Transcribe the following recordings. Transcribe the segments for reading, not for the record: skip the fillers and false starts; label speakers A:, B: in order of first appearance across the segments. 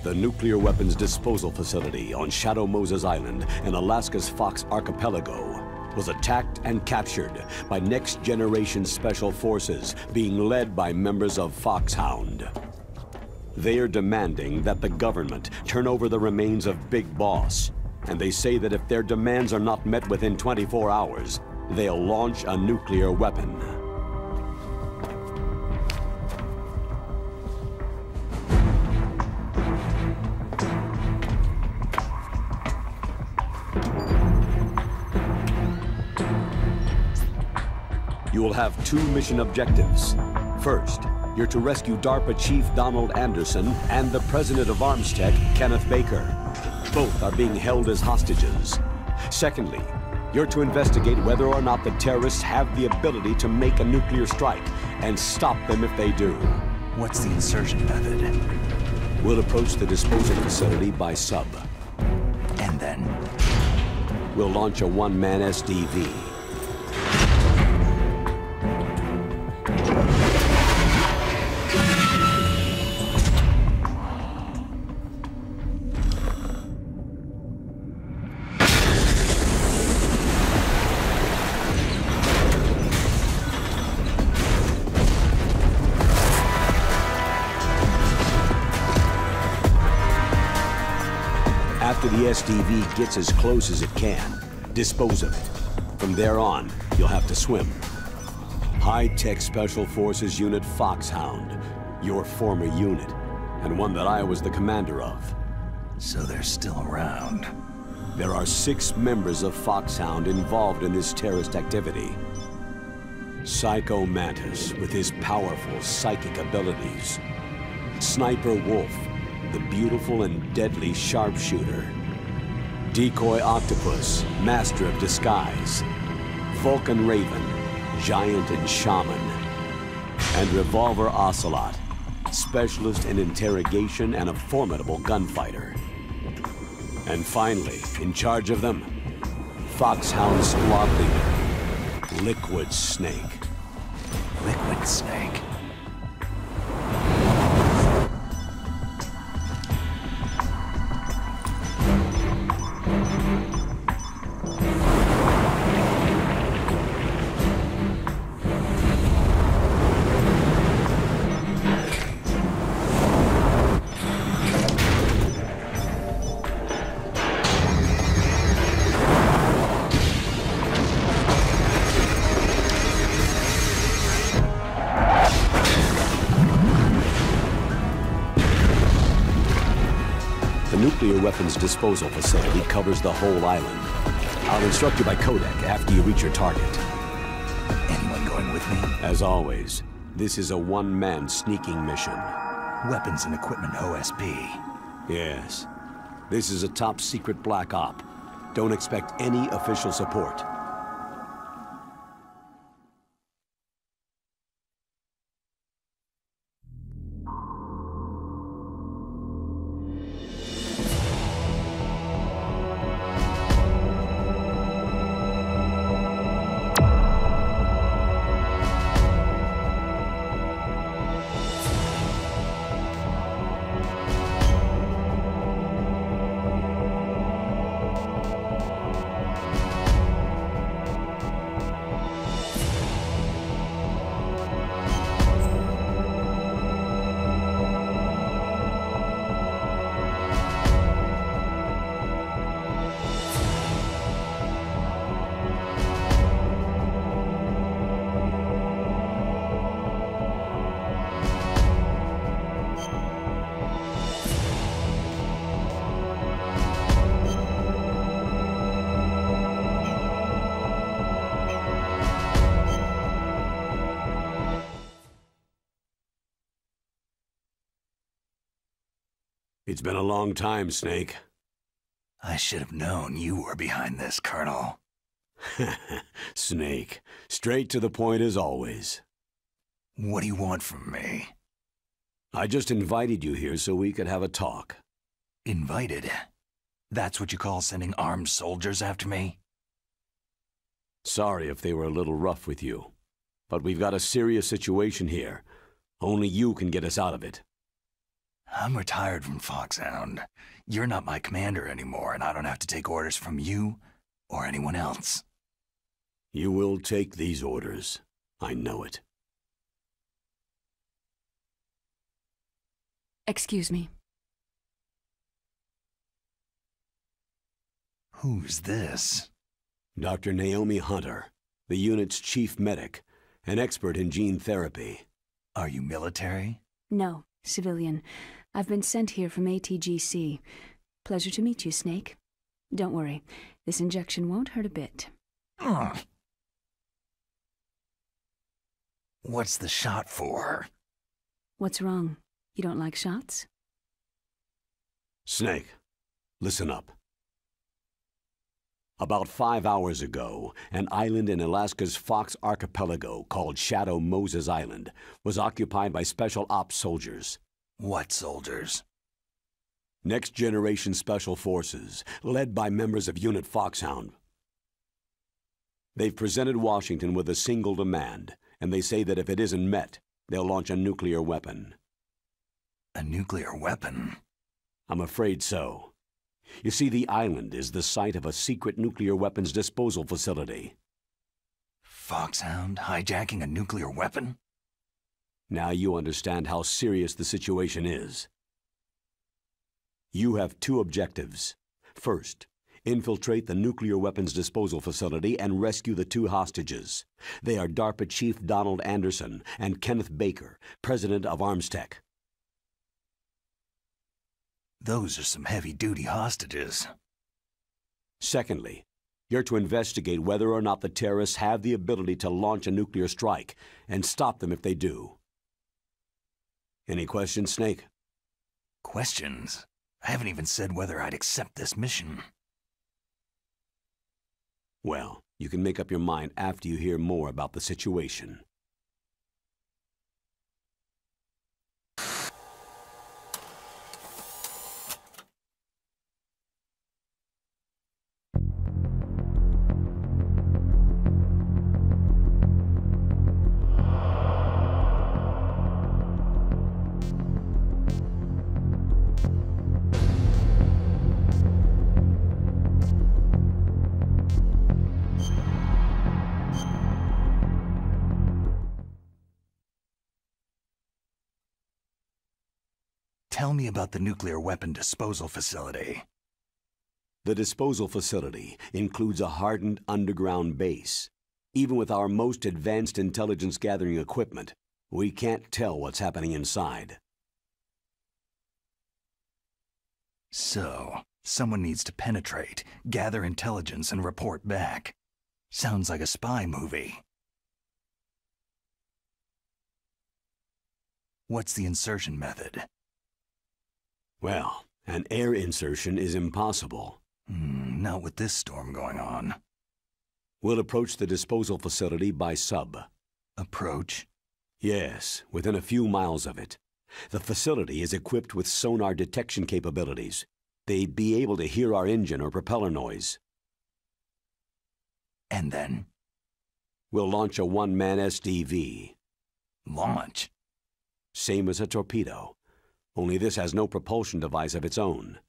A: The nuclear weapons disposal facility on Shadow Moses Island in Alaska's Fox Archipelago was attacked and captured by next-generation special forces being led by members of Foxhound. They are demanding that the government turn over the remains of Big Boss, and they say that if their demands are not met within 24 hours, they'll launch a nuclear weapon. You will have two mission objectives. First, you're to rescue DARPA Chief Donald Anderson and the President of Armstech, Kenneth Baker. Both are being held as hostages. Secondly, you're to investigate whether or not the terrorists have the ability to make a nuclear strike and stop them if they do.
B: What's the insertion method?
A: We'll approach the disposal facility by sub.
B: And then?
A: We'll launch a one-man SDV. After the SDV gets as close as it can, dispose of it. From there on, you'll have to swim. High-tech Special Forces Unit Foxhound, your former unit, and one that I was the commander of.
B: So they're still around.
A: There are 6 members of Foxhound involved in this terrorist activity. Psycho Mantis, with his powerful psychic abilities. Sniper Wolf, the beautiful and deadly sharpshooter. Decoy Octopus, master of disguise. Vulcan Raven, giant and shaman. And Revolver Ocelot, specialist in interrogation and a formidable gunfighter. And finally, in charge of them, Foxhound squad leader, Liquid Snake.
B: Liquid Snake?
A: The nuclear weapons disposal facility covers the whole island. I'll instruct you by codec after you reach your target.
B: Anyone going with me?
A: As always, this is a one-man sneaking mission.
B: Weapons and equipment OSP.
A: Yes. This is a top-secret black op. Don't expect any official support. It's been a long time, Snake.
B: I should have known you were behind this, Colonel.
A: Snake, straight to the point as always.
B: What do you want from me?
A: I just invited you here so we could have a talk.
B: Invited? That's what you call sending armed soldiers after me?
A: Sorry if they were a little rough with you, but we've got a serious situation here. Only you can get us out of it.
B: I'm retired from Foxhound. You're not my commander anymore, and I don't have to take orders from you or anyone else.
A: You will take these orders. I know it.
C: Excuse me.
B: Who's this?
A: Dr. Naomi Hunter, the unit's chief medic, an expert in gene therapy.
B: Are you military?
C: No, civilian. I've been sent here from ATGC. Pleasure to meet you, Snake. Don't worry, this injection won't hurt a bit.
B: What's the shot for?
C: What's wrong? You don't like shots?
A: Snake, listen up. About 5 hours ago, an island in Alaska's Fox Archipelago called Shadow Moses Island was occupied by Special Ops soldiers.
B: What soldiers?
A: Next Generation Special Forces, led by members of Unit Foxhound. They've presented Washington with a single demand, and they say that if it isn't met, they'll launch a nuclear weapon.
B: A nuclear weapon?
A: I'm afraid so. You see, the island is the site of a secret nuclear weapons disposal facility.
B: Foxhound hijacking a nuclear weapon?
A: Now you understand how serious the situation is. You have two objectives. First, infiltrate the nuclear weapons disposal facility and rescue the two hostages. They are DARPA Chief Donald Anderson and Kenneth Baker, president of ArmsTech.
B: Those are some heavy-duty hostages.
A: Secondly, you're to investigate whether or not the terrorists have the ability to launch a nuclear strike and stop them if they do. Any questions, Snake?
B: Questions? I haven't even said whether I'd accept this mission.
A: Well, you can make up your mind after you hear more about the situation.
B: Tell me about the nuclear weapon disposal facility.
A: The disposal facility includes a hardened underground base. Even with our most advanced intelligence gathering equipment, we can't tell what's happening inside.
B: So, someone needs to penetrate, gather intelligence, and report back. Sounds like a spy movie. What's the insertion method?
A: Well, an air insertion is impossible.
B: Not with this storm going on.
A: We'll approach the disposal facility by sub.
B: Approach?
A: Yes, within a few miles of it. The facility is equipped with sonar detection capabilities. They'd be able to hear our engine or propeller noise.
B: And then?
A: We'll launch a one-man SDV.
B: Launch?
A: Same as a torpedo. Only this has no propulsion device of its own.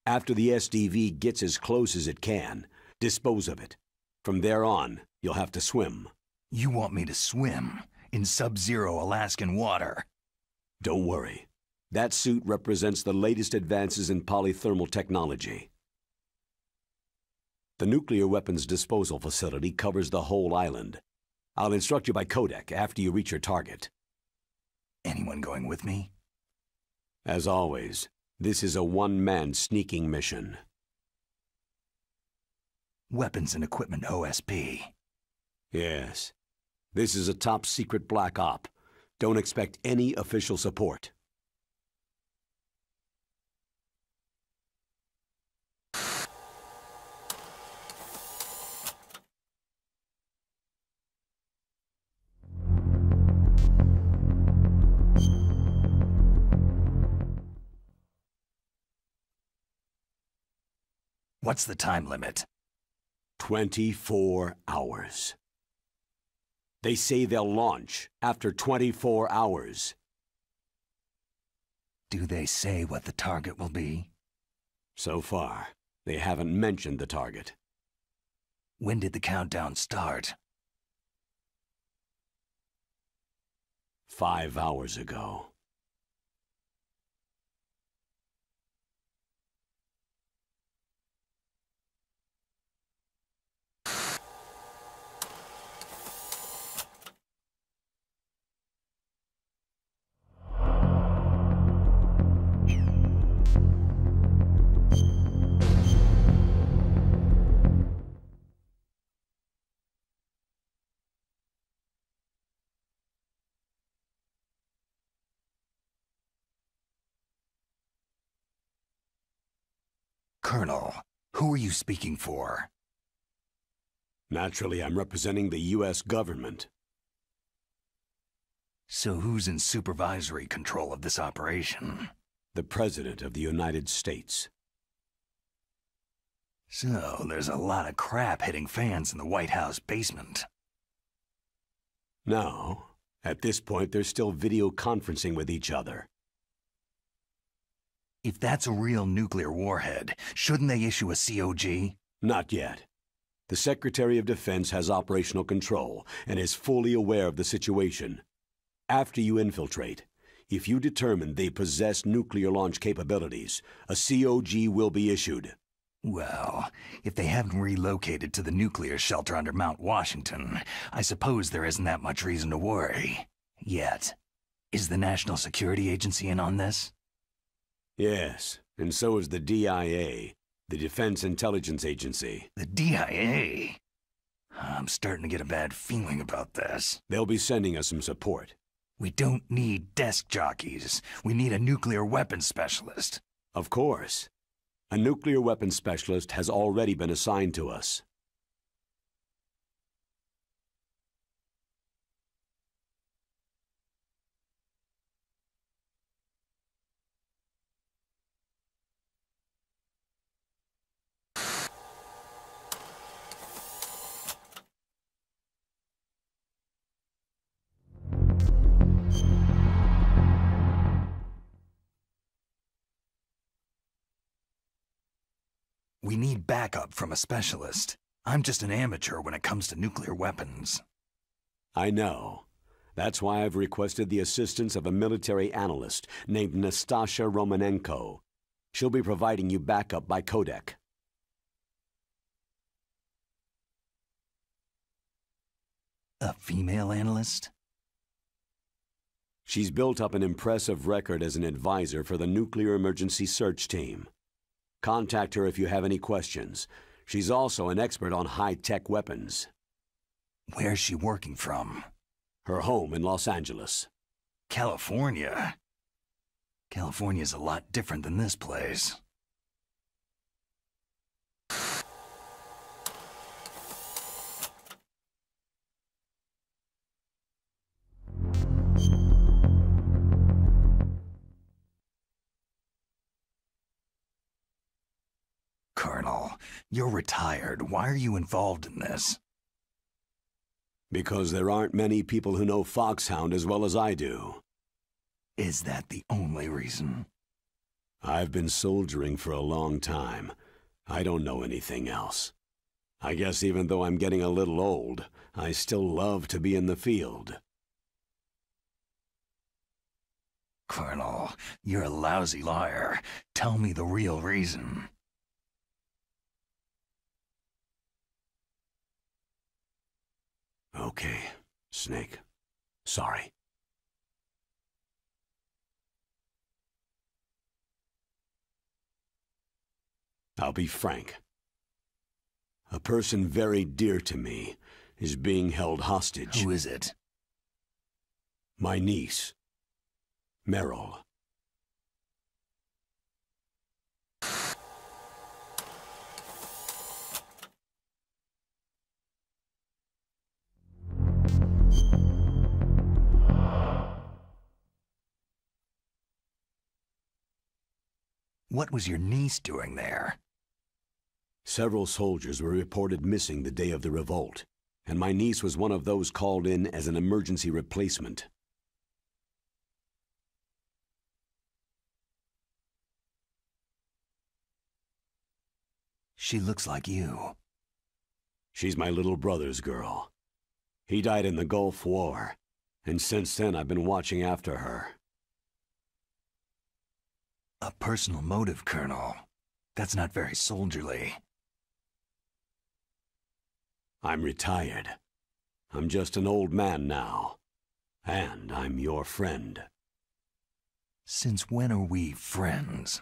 A: After the SDV gets as close as it can, dispose of it. From there on, you'll have to swim.
B: You want me to swim in sub-zero Alaskan water?
A: Don't worry. That suit represents the latest advances in polythermal technology. The nuclear weapons disposal facility covers the whole island. I'll instruct you by codec after you reach your target.
B: Anyone going with me?
A: As always, this is a one-man sneaking mission.
B: Weapons and equipment OSP.
A: Yes. This is a top-secret black op. Don't expect any official support.
B: What's the time limit?
A: 24 hours. They say they'll launch after 24 hours.
B: Do they say what the target will be?
A: So far, they haven't mentioned the target.
B: When did the countdown start?
A: 5 hours ago.
B: Colonel, who are you speaking for?
A: Naturally, I'm representing the U.S. government.
B: So who's in supervisory control of this operation?
A: The President of the United States.
B: So there's a lot of crap hitting fans in the White House basement.
A: No. At this point, they're still video conferencing with each other.
B: If that's a real nuclear warhead, shouldn't they issue a COG?
A: Not yet. The Secretary of Defense has operational control and is fully aware of the situation. After you infiltrate, if you determine they possess nuclear launch capabilities, a COG will be issued.
B: Well, if they haven't relocated to the nuclear shelter under Mount Washington, I suppose there isn't that much reason to worry. Yet. Is the National Security Agency in on this?
A: Yes, and so is the DIA, the Defense Intelligence Agency.
B: The DIA? I'm starting to get a bad feeling about this.
A: They'll be sending us some support.
B: We don't need desk jockeys. We need a nuclear weapons specialist.
A: Of course. A nuclear weapons specialist has already been assigned to us.
B: We need backup from a specialist. I'm just an amateur when it comes to nuclear weapons.
A: I know. That's why I've requested the assistance of a military analyst named Nastasha Romanenko. She'll be providing you backup by codec.
B: A female analyst?
A: She's built up an impressive record as an advisor for the Nuclear Emergency Search Team. Contact her if you have any questions. She's also an expert on high-tech weapons.
B: Where's she working from?
A: Her home in Los Angeles.
B: California? California's a lot different than this place. Colonel, you're retired. Why are you involved in this?
A: Because there aren't many people who know Foxhound as well as I do.
B: Is that the only reason?
A: I've been soldiering for a long time. I don't know anything else. I guess even though I'm getting a little old, I still love to be in the field.
B: Colonel, you're a lousy liar. Tell me the real reason.
A: Okay, Snake. Sorry. I'll be frank. A person very dear to me is being held hostage.
B: Who is it?
A: My niece, Meryl.
B: What was your niece doing there?
A: Several soldiers were reported missing the day of the revolt, and my niece was one of those called in as an emergency replacement.
B: She looks like you.
A: She's my little brother's girl. He died in the Gulf War, and since then I've been watching after her.
B: A personal motive, Colonel. That's not very soldierly.
A: I'm retired. I'm just an old man now. And I'm your friend.
B: Since when are we friends?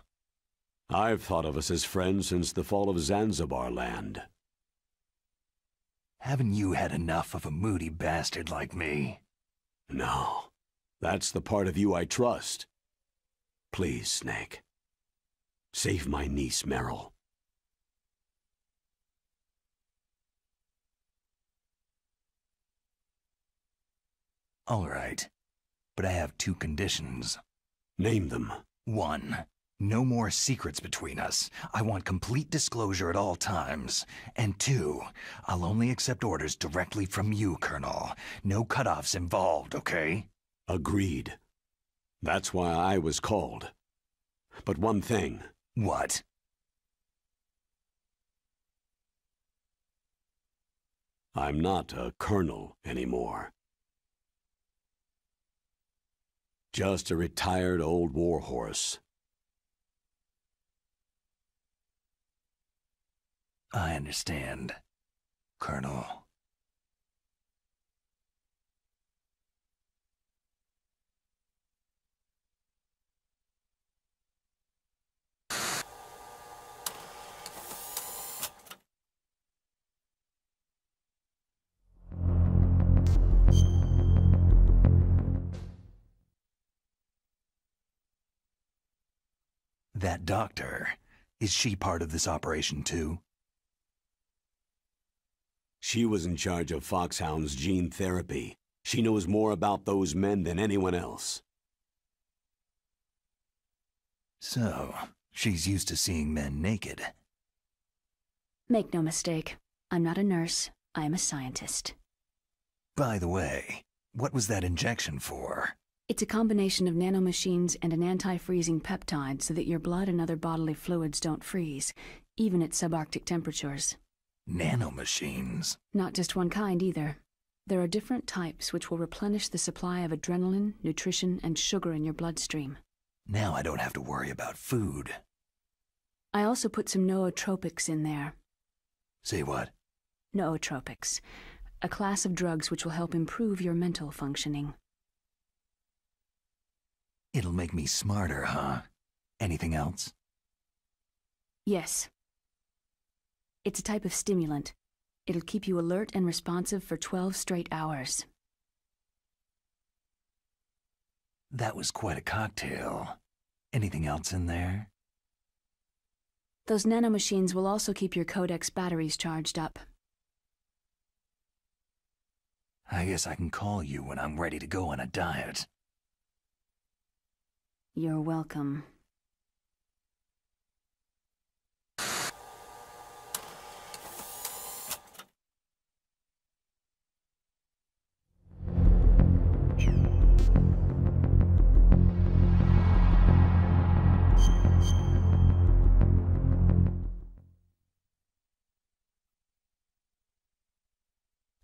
A: I've thought of us as friends since the fall of Zanzibar land.
B: Haven't you had enough of a moody bastard like me?
A: No. That's the part of you I trust. Please, Snake. Save my niece, Meryl.
B: All right. But I have 2 conditions.
A: Name them.
B: 1. No more secrets between us. I want complete disclosure at all times. And 2, I'll only accept orders directly from you, Colonel. No cutoffs involved, okay?
A: Agreed. That's why I was called. But one thing.
B: What?
A: I'm not a colonel anymore. Just a retired old warhorse.
B: I understand, Colonel. That doctor, is she part of this operation too?
A: She was in charge of Foxhound's gene therapy. She knows more about those men than anyone else.
B: So, she's used to seeing men naked.
C: Make no mistake, I'm not a nurse, I am a scientist.
B: By the way, what was that injection for?
C: It's a combination of nanomachines and an anti-freezing peptide so that your blood and other bodily fluids don't freeze, even at subarctic temperatures.
B: Nanomachines?
C: Not just one kind either. There are different types which will replenish the supply of adrenaline, nutrition, and sugar in your bloodstream.
B: Now I don't have to worry about food.
C: I also put some nootropics in there.
B: Say what?
C: Nootropics. A class of drugs which will help improve your mental functioning.
B: It'll make me smarter, huh? Anything else?
C: Yes. It's a type of stimulant. It'll keep you alert and responsive for 12 straight hours.
B: That was quite a cocktail. Anything else in there?
C: Those nanomachines will also keep your Codex batteries charged up.
B: I guess I can call you when I'm ready to go on a diet.
C: You're welcome.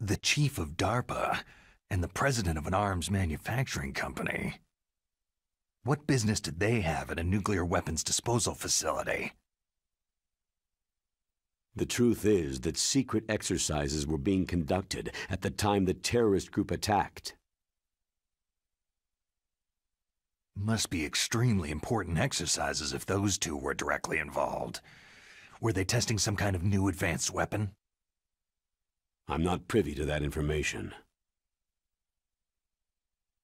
B: The chief of DARPA and the president of an arms manufacturing company. What business did they have at a nuclear weapons disposal facility?
A: The truth is that secret exercises were being conducted at the time the terrorist group attacked.
B: Must be extremely important exercises if those two were directly involved. Were they testing some kind of new advanced weapon?
A: I'm not privy to that information.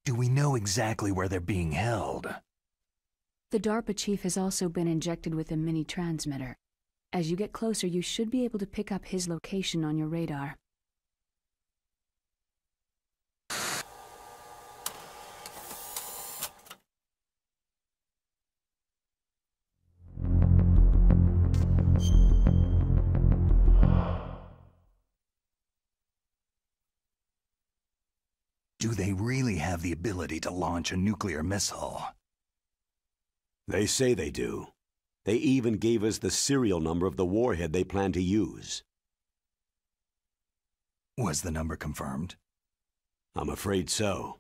B: Do we know exactly where they're being held?
C: The DARPA chief has also been injected with a mini-transmitter. As you get closer, you should be able to pick up his location on your radar.
B: Do they really have the ability to launch a nuclear missile?
A: They say they do. They even gave us the serial number of the warhead they plan to use.
B: Was the number confirmed?
A: I'm afraid so.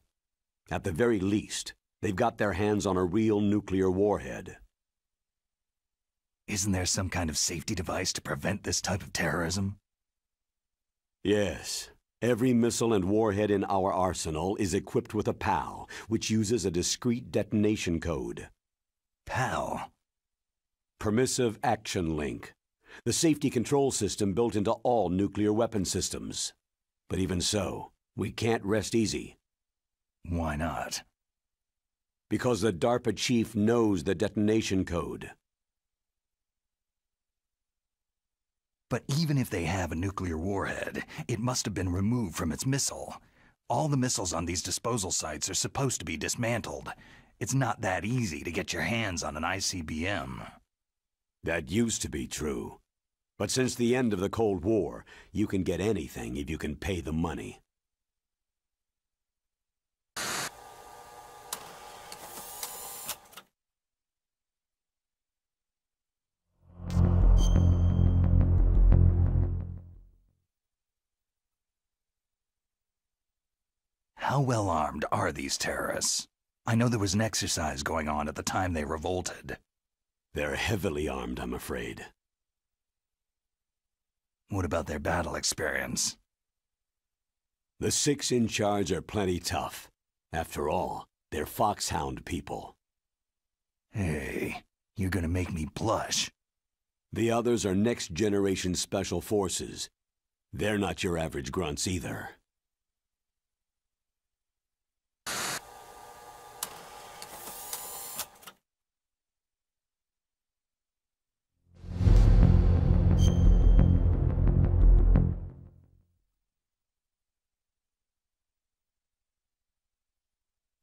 A: At the very least, they've got their hands on a real nuclear warhead.
B: Isn't there some kind of safety device to prevent this type of terrorism?
A: Yes. Every missile and warhead in our arsenal is equipped with a PAL, which uses a discrete detonation code.
B: PAL?
A: Permissive Action Link. The safety control system built into all nuclear weapon systems. But even so, we can't rest easy.
B: Why not?
A: Because the DARPA chief knows the detonation code.
B: But even if they have a nuclear warhead, it must have been removed from its missile. All the missiles on these disposal sites are supposed to be dismantled. It's not that easy to get your hands on an ICBM.
A: That used to be true. But since the end of the Cold War, you can get anything if you can pay the money.
B: How well armed are these terrorists? I know there was an exercise going on at the time they revolted.
A: They're heavily armed, I'm afraid.
B: What about their battle experience?
A: The 6 in charge are plenty tough. After all, they're Foxhound people.
B: Hey, you're gonna make me blush.
A: The others are next-generation special forces. They're not your average grunts either.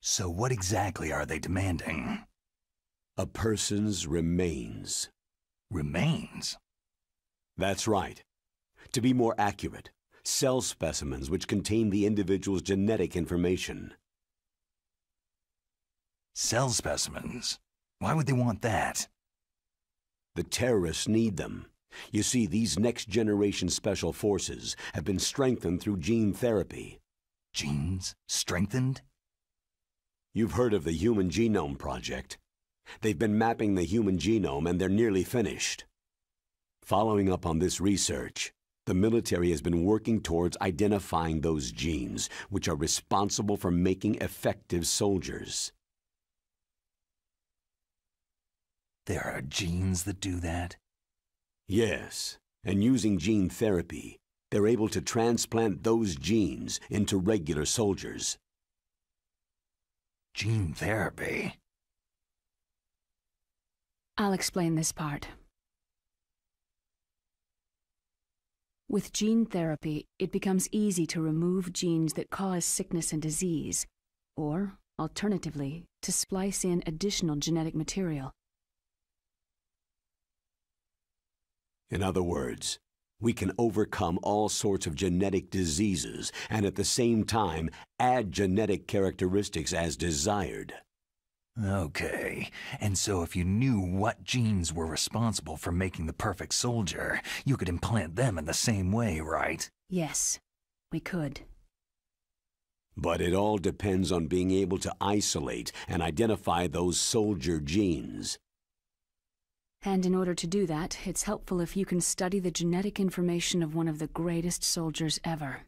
B: So what exactly are they demanding?
A: A person's remains.
B: Remains?
A: That's right. To be more accurate, cell specimens which contain the individual's genetic information.
B: Cell specimens? Why would they want that?
A: The terrorists need them. You see, these next-generation special forces have been strengthened through gene therapy.
B: Genes? Strengthened?
A: You've heard of the Human Genome Project. They've been mapping the human genome and they're nearly finished. Following up on this research, the military has been working towards identifying those genes which are responsible for making effective soldiers.
B: There are genes that do that?
A: Yes, and using gene therapy, they're able to transplant those genes into regular soldiers.
B: Gene therapy?
C: I'll explain this part. With gene therapy, it becomes easy to remove genes that cause sickness and disease, or, alternatively, to splice in additional genetic material.
A: In other words, we can overcome all sorts of genetic diseases and at the same time add genetic characteristics as desired.
B: Okay, and so if you knew what genes were responsible for making the perfect soldier, you could implant them in the same way, right?
C: Yes, we could.
A: But it all depends on being able to isolate and identify those soldier genes.
C: And in order to do that, it's helpful if you can study the genetic information of one of the greatest soldiers ever.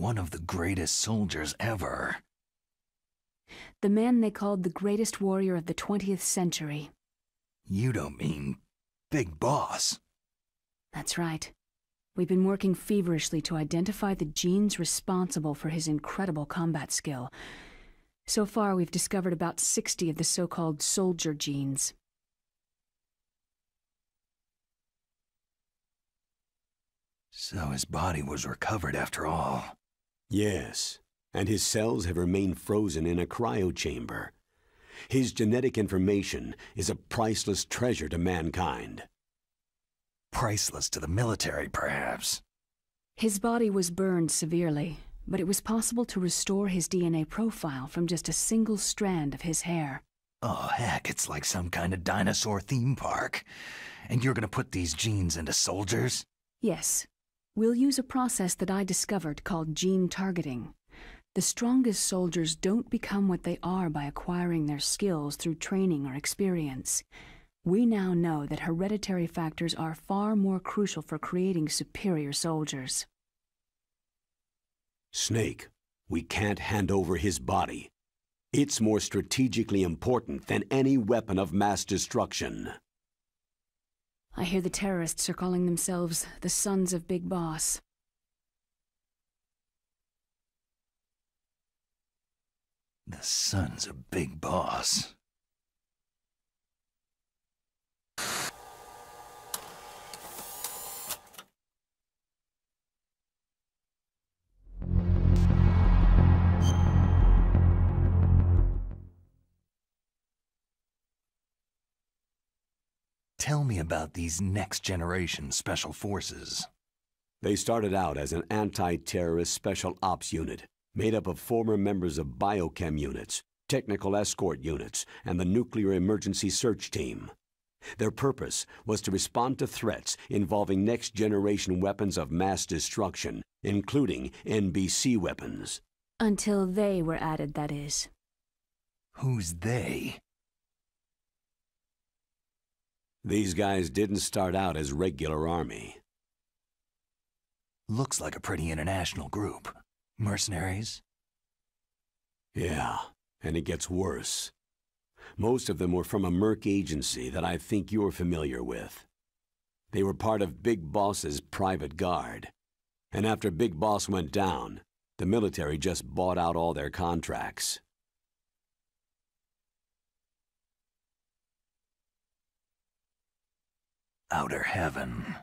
B: one of the greatest soldiers ever.
C: The man they called the greatest warrior of the 20th century.
B: You don't mean Big Boss?
C: That's right. We've been working feverishly to identify the genes responsible for his incredible combat skill. So far, we've discovered about 60 of the so-called soldier genes.
B: So his body was recovered after all.
A: Yes, and his cells have remained frozen in a cryochamber. His genetic information is a priceless treasure to mankind.
B: Priceless to the military, perhaps.
C: His body was burned severely, but it was possible to restore his DNA profile from just a single strand of his hair.
B: Oh, heck, it's like some kind of dinosaur theme park. And you're gonna put these genes into soldiers?
C: Yes. We'll use a process that I discovered called gene targeting. The strongest soldiers don't become what they are by acquiring their skills through training or experience. We now know that hereditary factors are far more crucial for creating superior soldiers.
A: Snake, we can't hand over his body. It's more strategically important than any weapon of mass destruction.
C: I hear the terrorists are calling themselves the Sons of Big Boss.
B: The Sons of Big Boss. Tell me about these next-generation special forces.
A: They started out as an anti-terrorist special ops unit, made up of former members of biochem units, technical escort units, and the nuclear emergency search team. Their purpose was to respond to threats involving next-generation weapons of mass destruction, including NBC weapons.
C: Until they were added, that is.
B: Who's they?
A: These guys didn't start out as regular army.
B: Looks like a pretty international group. Mercenaries?
A: Yeah, and it gets worse. Most of them were from a merc agency that I think you're familiar with. They were part of Big Boss's private guard. And after Big Boss went down, the military just bought out all their contracts.
B: Outer Heaven.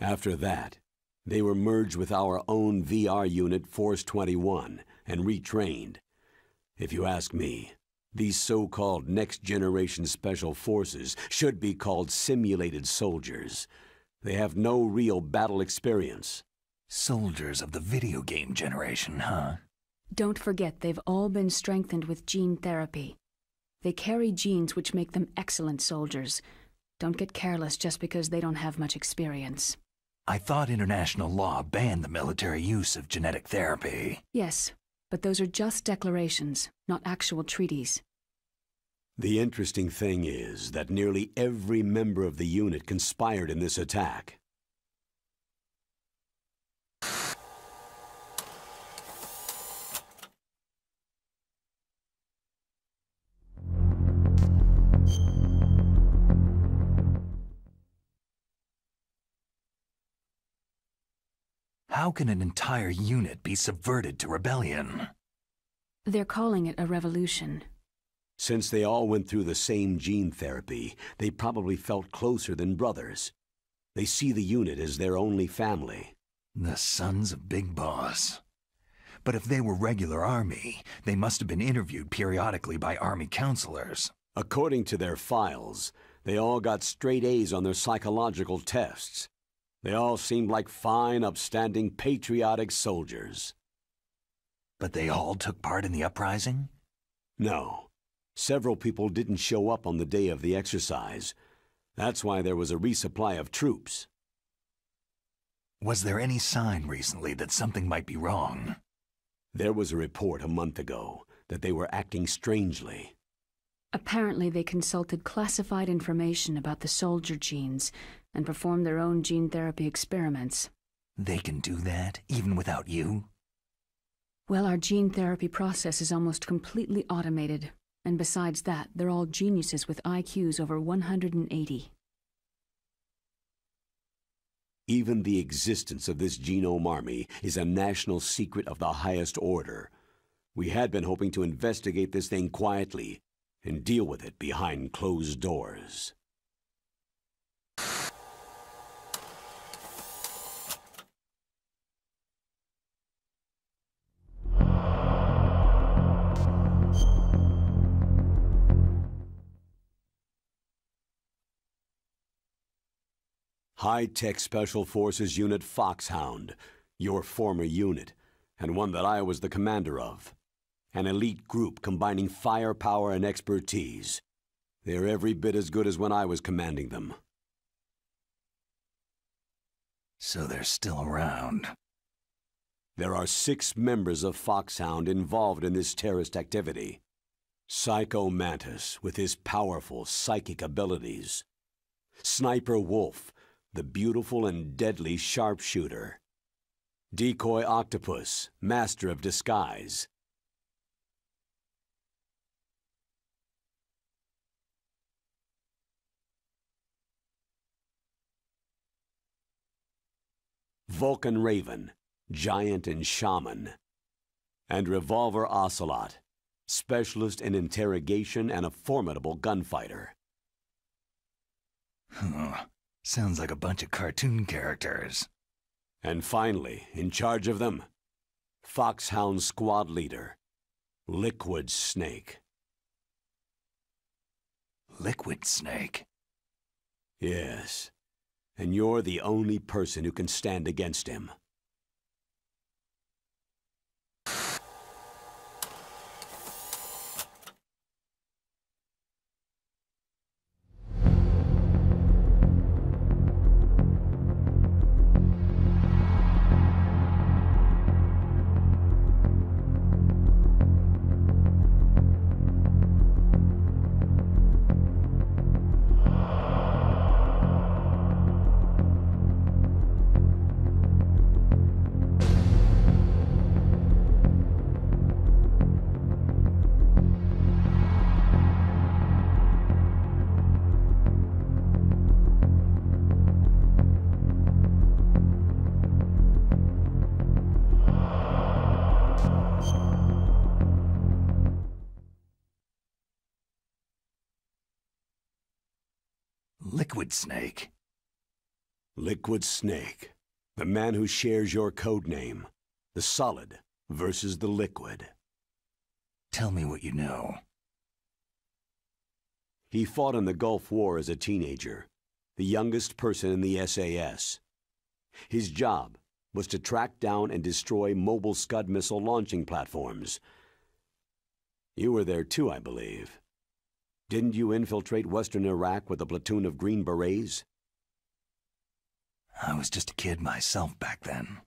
A: After that, they were merged with our own VR unit Force 21 and retrained. If you ask me, these so-called next-generation special forces should be called simulated soldiers. They have no real battle experience.
B: Soldiers of the video game generation, huh?
C: Don't forget they've all been strengthened with gene therapy. They carry genes which make them excellent soldiers. Don't get careless just because they don't have much experience.
B: I thought international law banned the military use of genetic therapy.
C: Yes, but those are just declarations, not actual treaties.
A: The interesting thing is that nearly every member of the unit conspired in this attack.
B: How can an entire unit be subverted to rebellion?
C: They're calling it a revolution.
A: Since they all went through the same gene therapy, they probably felt closer than brothers. They see the unit as their only family.
B: The Sons of Big Boss. But if they were regular army, they must have been interviewed periodically by army counselors.
A: According to their files, they all got straight A's on their psychological tests. They all seemed like fine, upstanding, patriotic soldiers.
B: But they all took part in the uprising?
A: No. Several people didn't show up on the day of the exercise. That's why there was a resupply of troops.
B: Was there any sign recently that something might be wrong?
A: There was a report a month ago that they were acting strangely.
C: Apparently they consulted classified information about the soldier genes and performed their own gene therapy experiments.
B: They can do that, even without you?
C: Well, our gene therapy process is almost completely automated. And besides that, they're all geniuses with IQs over 180.
A: Even the existence of this genome army is a national secret of the highest order. We had been hoping to investigate this thing quietly and deal with it behind closed doors. High-Tech Special Forces Unit Foxhound, your former unit, and one that I was the commander of. An elite group combining firepower and expertise. They're every bit as good as when I was commanding them.
B: So they're still around.
A: There are 6 members of Foxhound involved in this terrorist activity. Psycho Mantis, with his powerful psychic abilities. Sniper Wolf, the beautiful and deadly sharpshooter. Decoy Octopus, master of disguise. Vulcan Raven, giant and shaman. And Revolver Ocelot, specialist in interrogation and a formidable gunfighter.
B: Sounds like a bunch of cartoon characters.
A: And finally, in charge of them, Foxhound Squad Leader, Liquid Snake.
B: Liquid Snake?
A: Yes, and you're the only person who can stand against him.
B: Liquid Snake?
A: Liquid Snake, the man who shares your code name. The solid versus the liquid.
B: Tell me what you know.
A: He fought in the Gulf War as a teenager, the youngest person in the SAS. His job was to track down and destroy mobile Scud missile launching platforms. You were there too, I believe. Didn't you infiltrate Western Iraq with a platoon of Green Berets?
B: I was just a kid myself back then.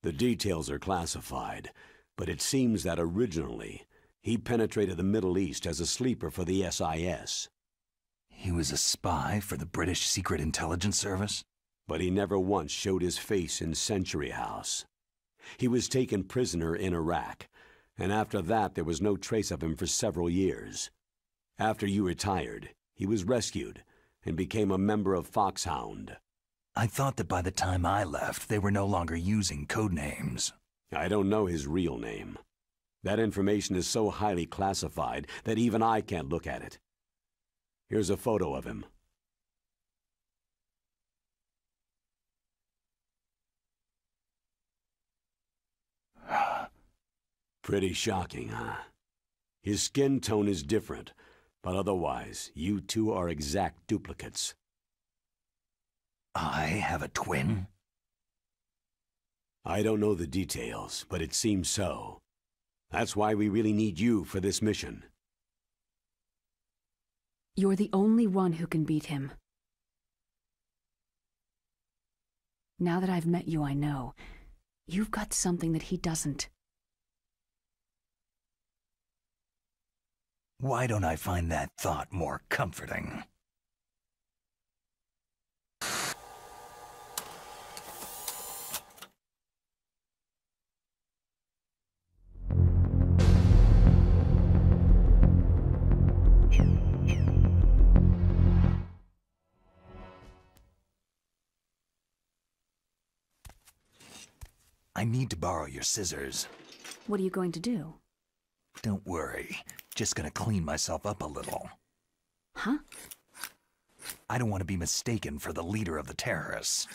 A: The details are classified, but it seems that originally, he penetrated the Middle East as a sleeper for the SIS.
B: He was a spy for the British Secret Intelligence Service?
A: But he never once showed his face in Century House. He was taken prisoner in Iraq, and after that there was no trace of him for several years. After you retired, he was rescued and became a member of Foxhound.
B: I thought that by the time I left, they were no longer using code names.
A: I don't know his real name. That information is so highly classified that even I can't look at it. Here's a photo of him. Pretty shocking, huh? His skin tone is different, but otherwise, you two are exact duplicates.
B: I have a twin?
A: I don't know the details, but it seems so. That's why we really need you for this mission.
C: You're the only one who can beat him. Now that I've met you, I know. You've got something that he doesn't.
B: Why don't I find that thought more comforting? I need to borrow your scissors.
C: What are you going to do?
B: Don't worry. Just gonna clean myself up a little.
C: Huh?
B: I don't want to be mistaken for the leader of the terrorists.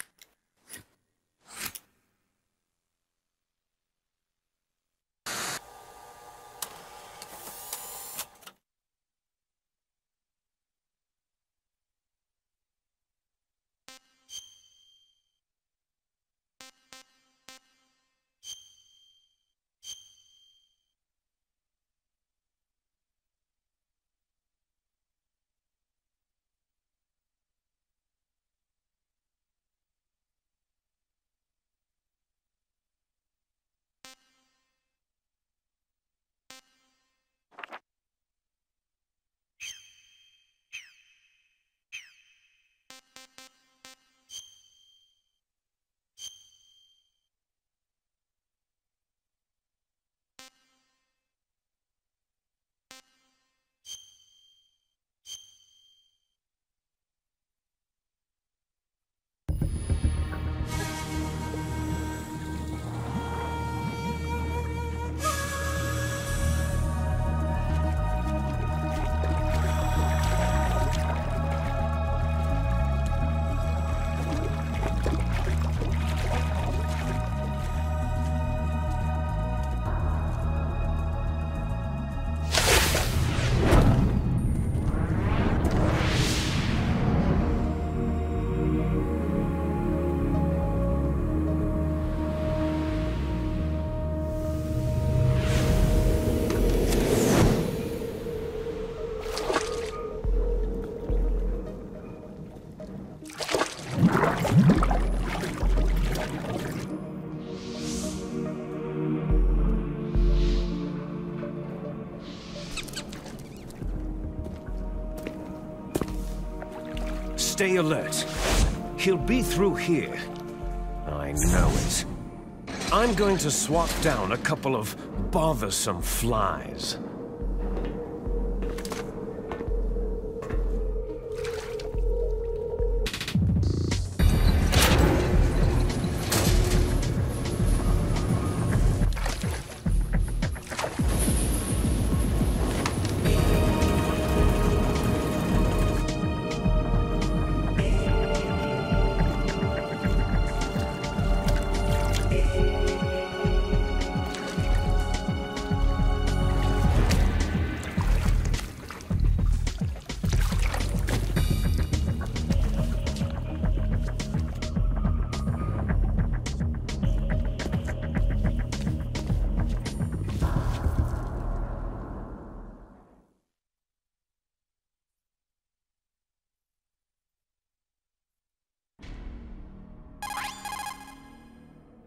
D: Stay alert. He'll be through here. I know it. I'm going to swat down a couple of bothersome flies.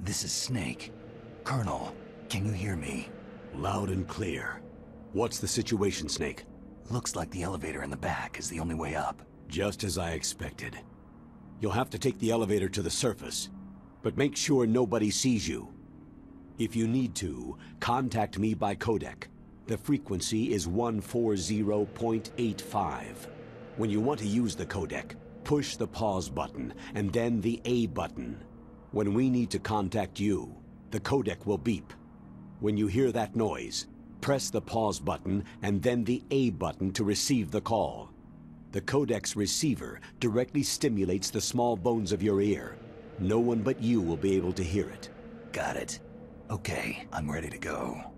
B: This is Snake. Colonel, can you hear me?
A: Loud and clear. What's the situation, Snake?
B: Looks like the elevator in the back is the only way up.
A: Just as I expected. You'll have to take the elevator to the surface, but make sure nobody sees you. If you need to, contact me by codec. The frequency is 140.85. When you want to use the codec, push the pause button and then the A button. When we need to contact you, the codec will beep. When you hear that noise, press the pause button and then the A button to receive the call. The codec's receiver directly stimulates the small bones of your ear. No one but you will be able to hear it.
B: Got it. Okay, I'm ready to go.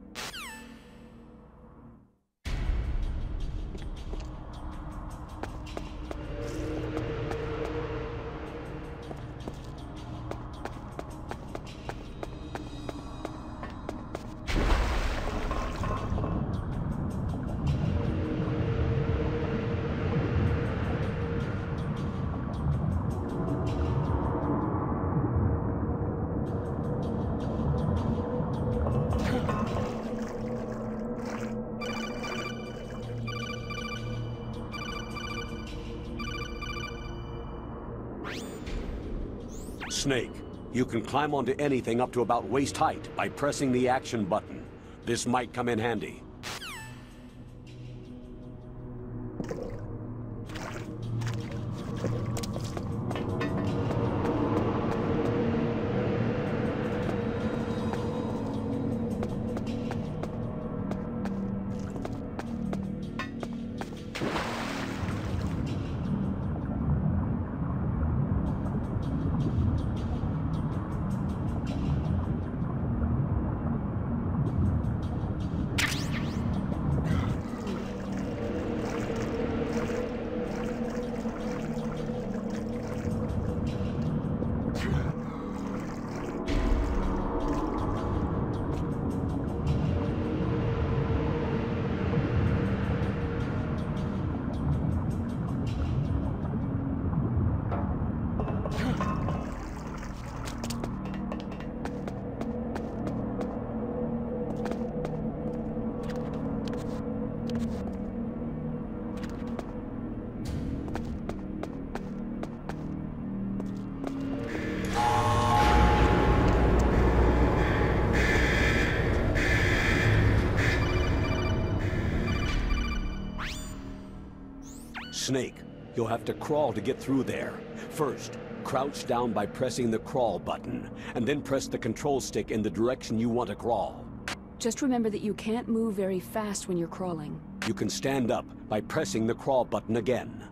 A: Snake, you can climb onto anything up to about waist height by pressing the action button. This might come in handy. Snake, you'll have to crawl to get through there. First, crouch down by pressing the crawl button, and then press the control stick in the direction you want to crawl.
C: Just remember that you can't move very fast when you're crawling.
A: You can stand up by pressing the crawl button again.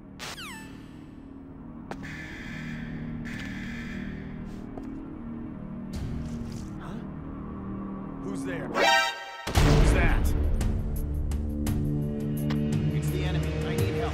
E: Who's there? Who's that? It's the enemy. I need help.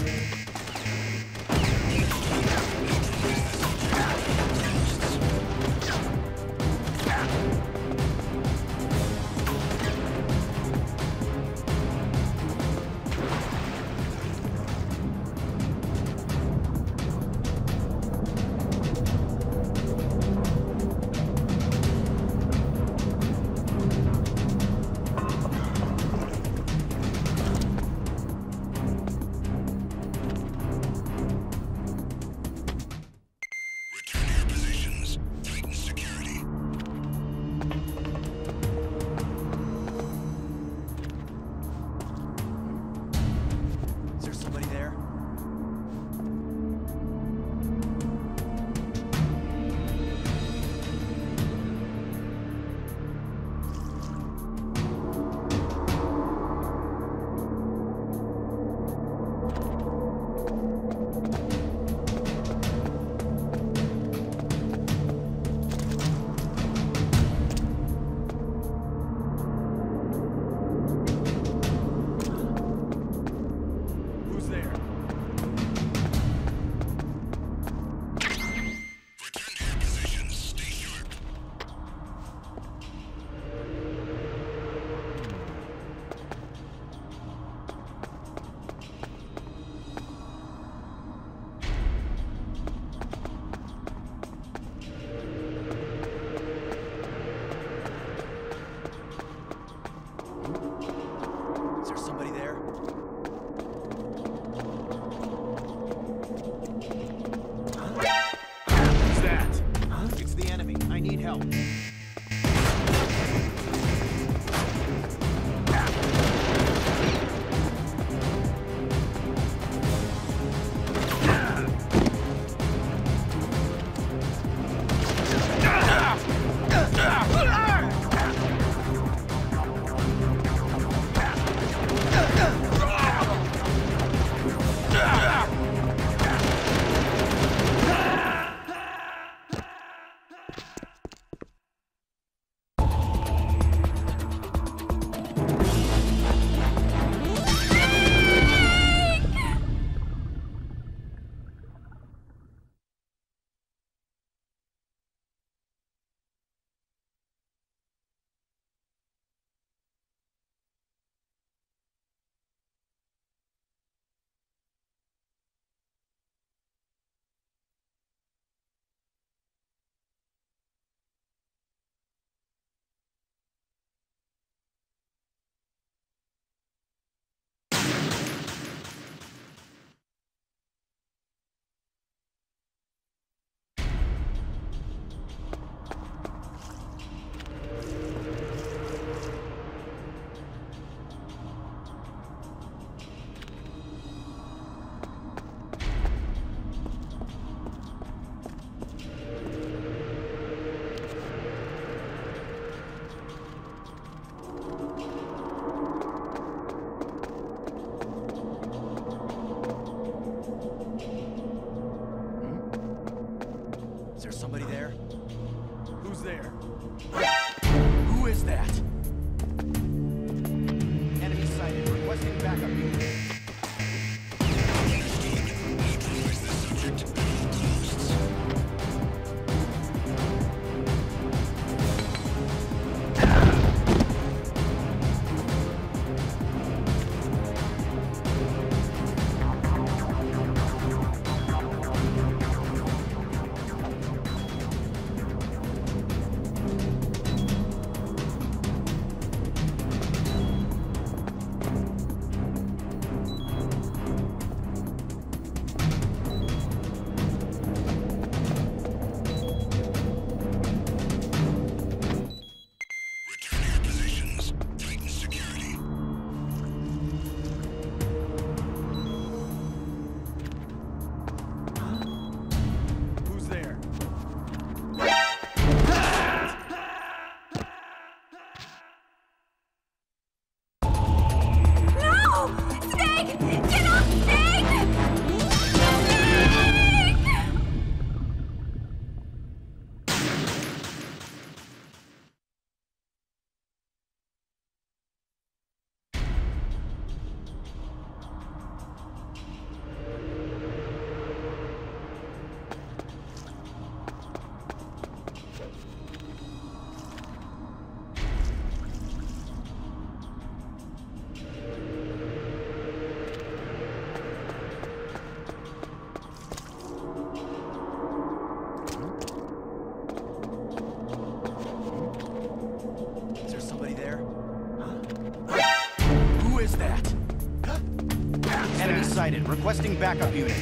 E: sighted. Requesting backup unit.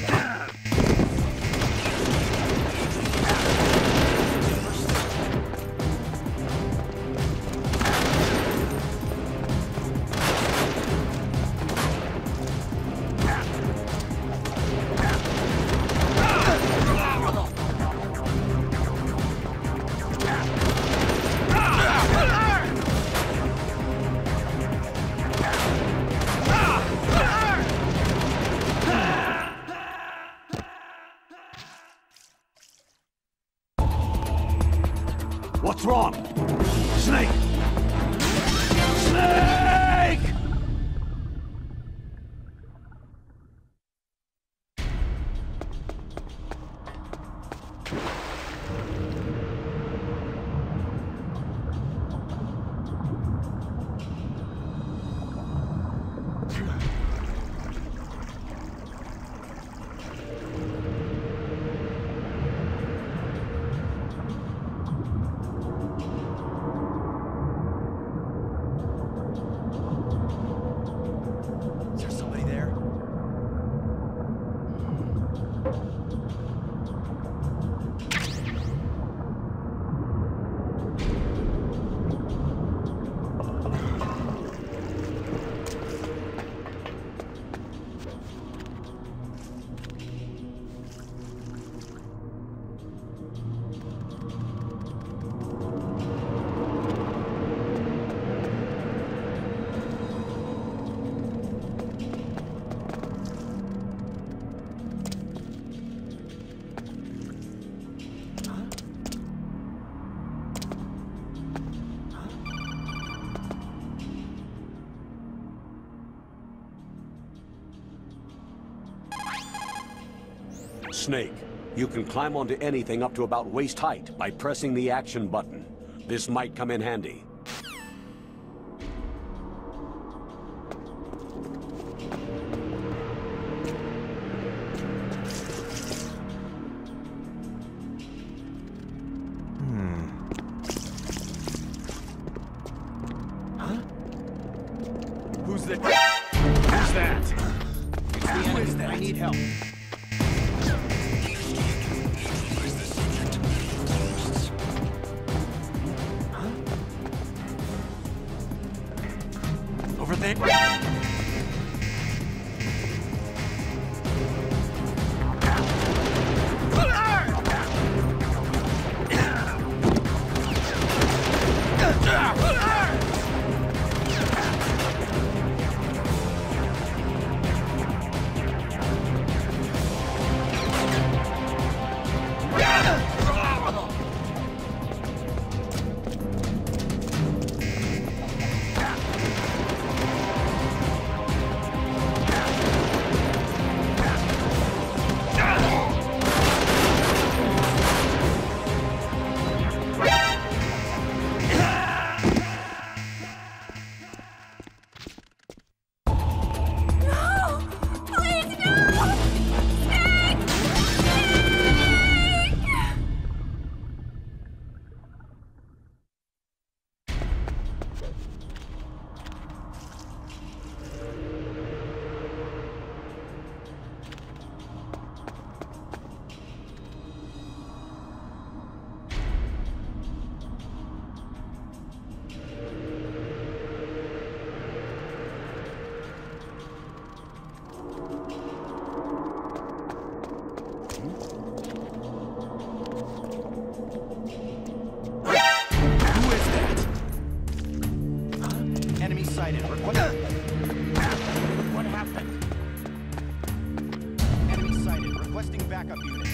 A: What's wrong? Snake! Snake!
E: Is there somebody there?
A: Snake, you can climb onto anything up to about waist height by pressing the action button. This might come in handy.
E: Who's that? Who's that? It's the enemy. I need help. Over there. Sighted. What happened? Enemy sighted. Requesting backup unit.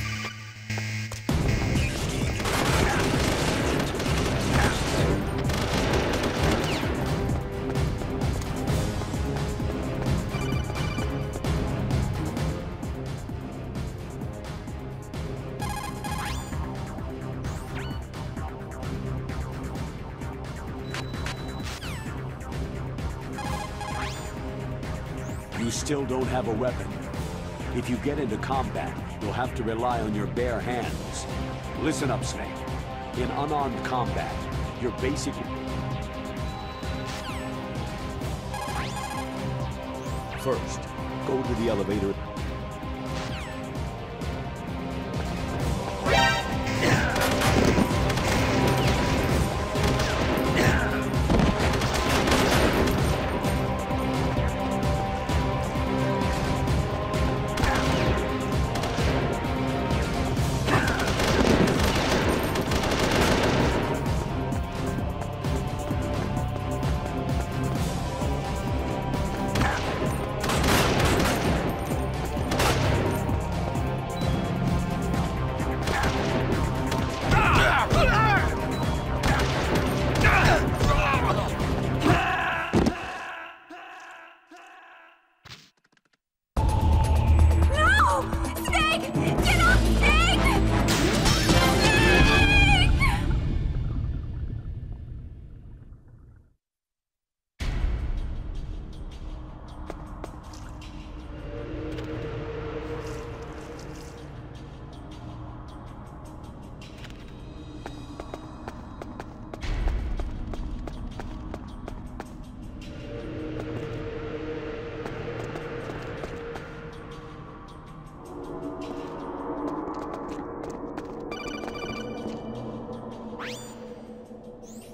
A: You still don't have a weapon. If you get into combat, you'll have to rely on your bare hands. Listen up, Snake. In unarmed combat, you're basically... First, go to the elevator.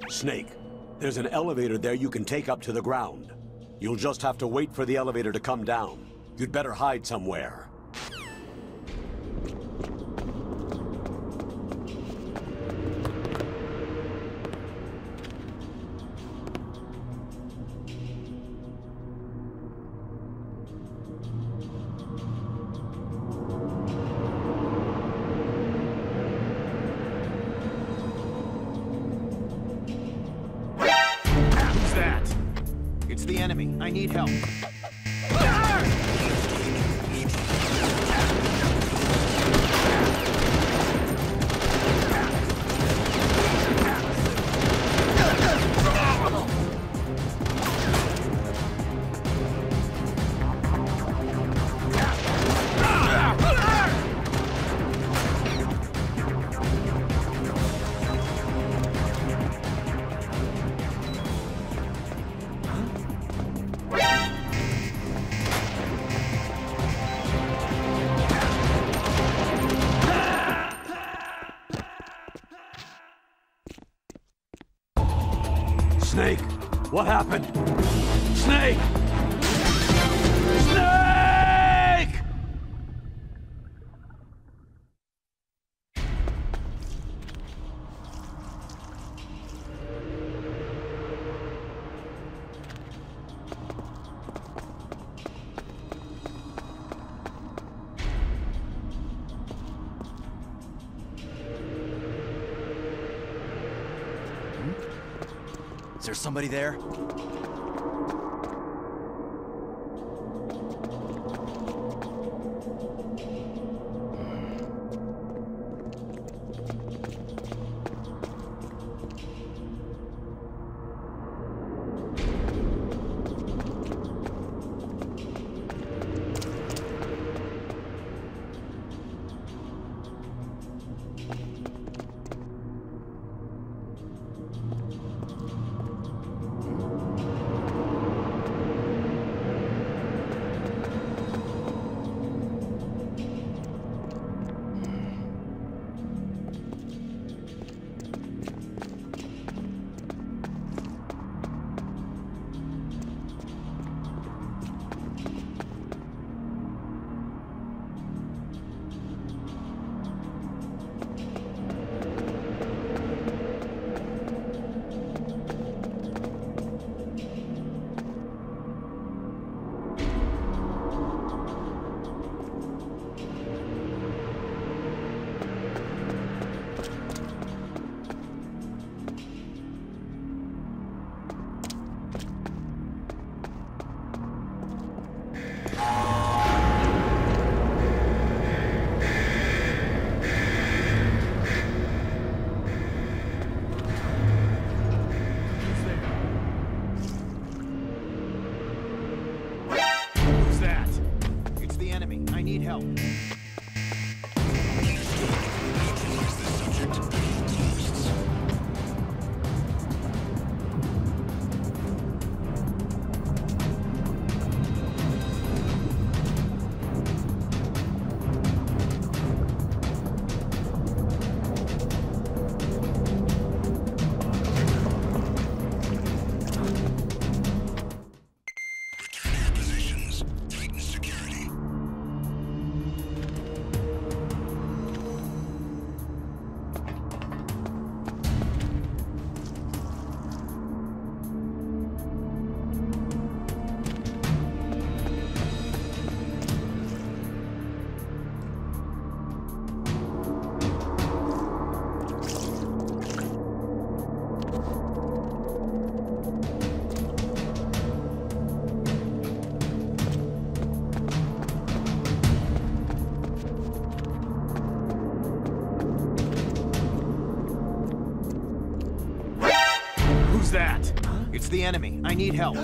A: Snake, there's an elevator there you can take up to the ground. You'll just have to wait for the elevator to come down. You'd better hide somewhere.
E: It's the enemy. I need help.
A: Snake, what happened? Snake! Snake!
E: Is there somebody there? I need help. It's the enemy. I need help.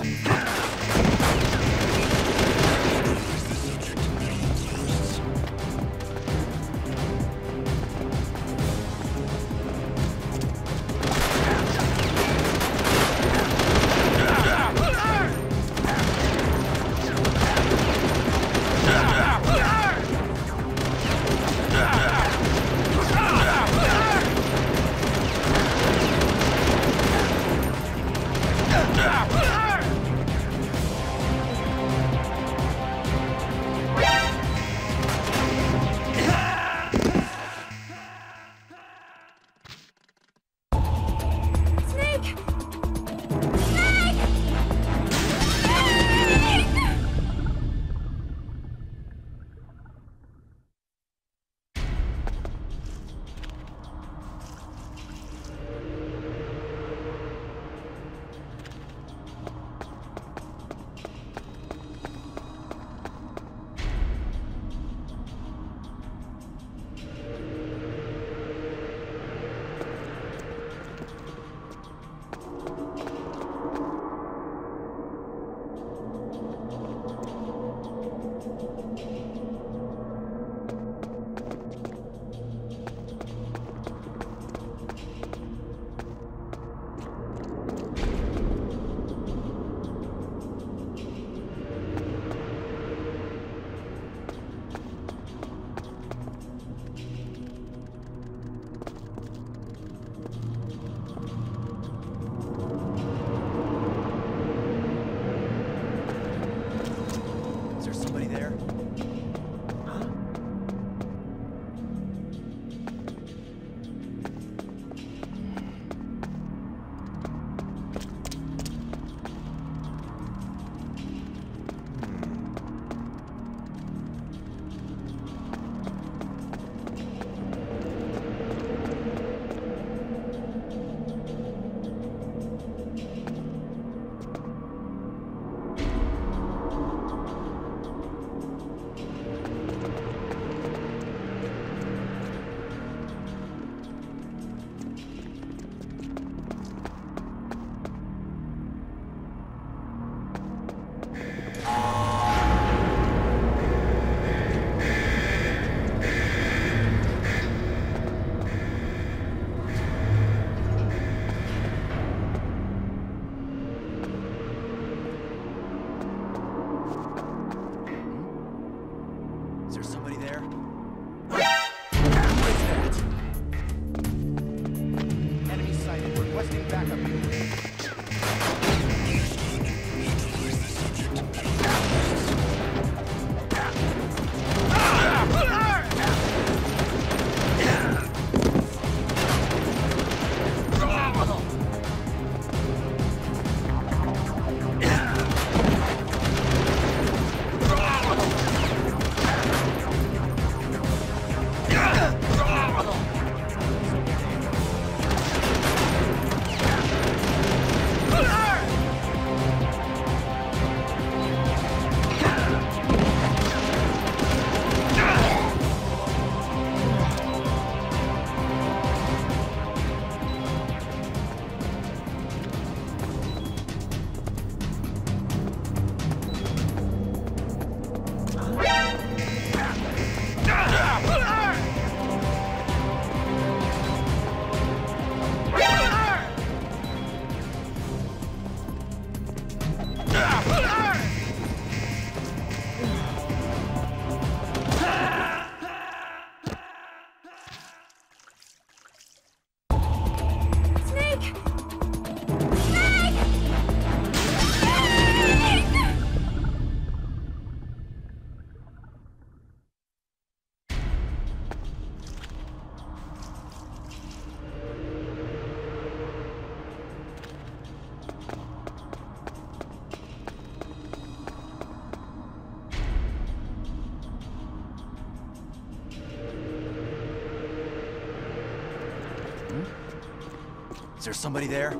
E: Is there somebody there?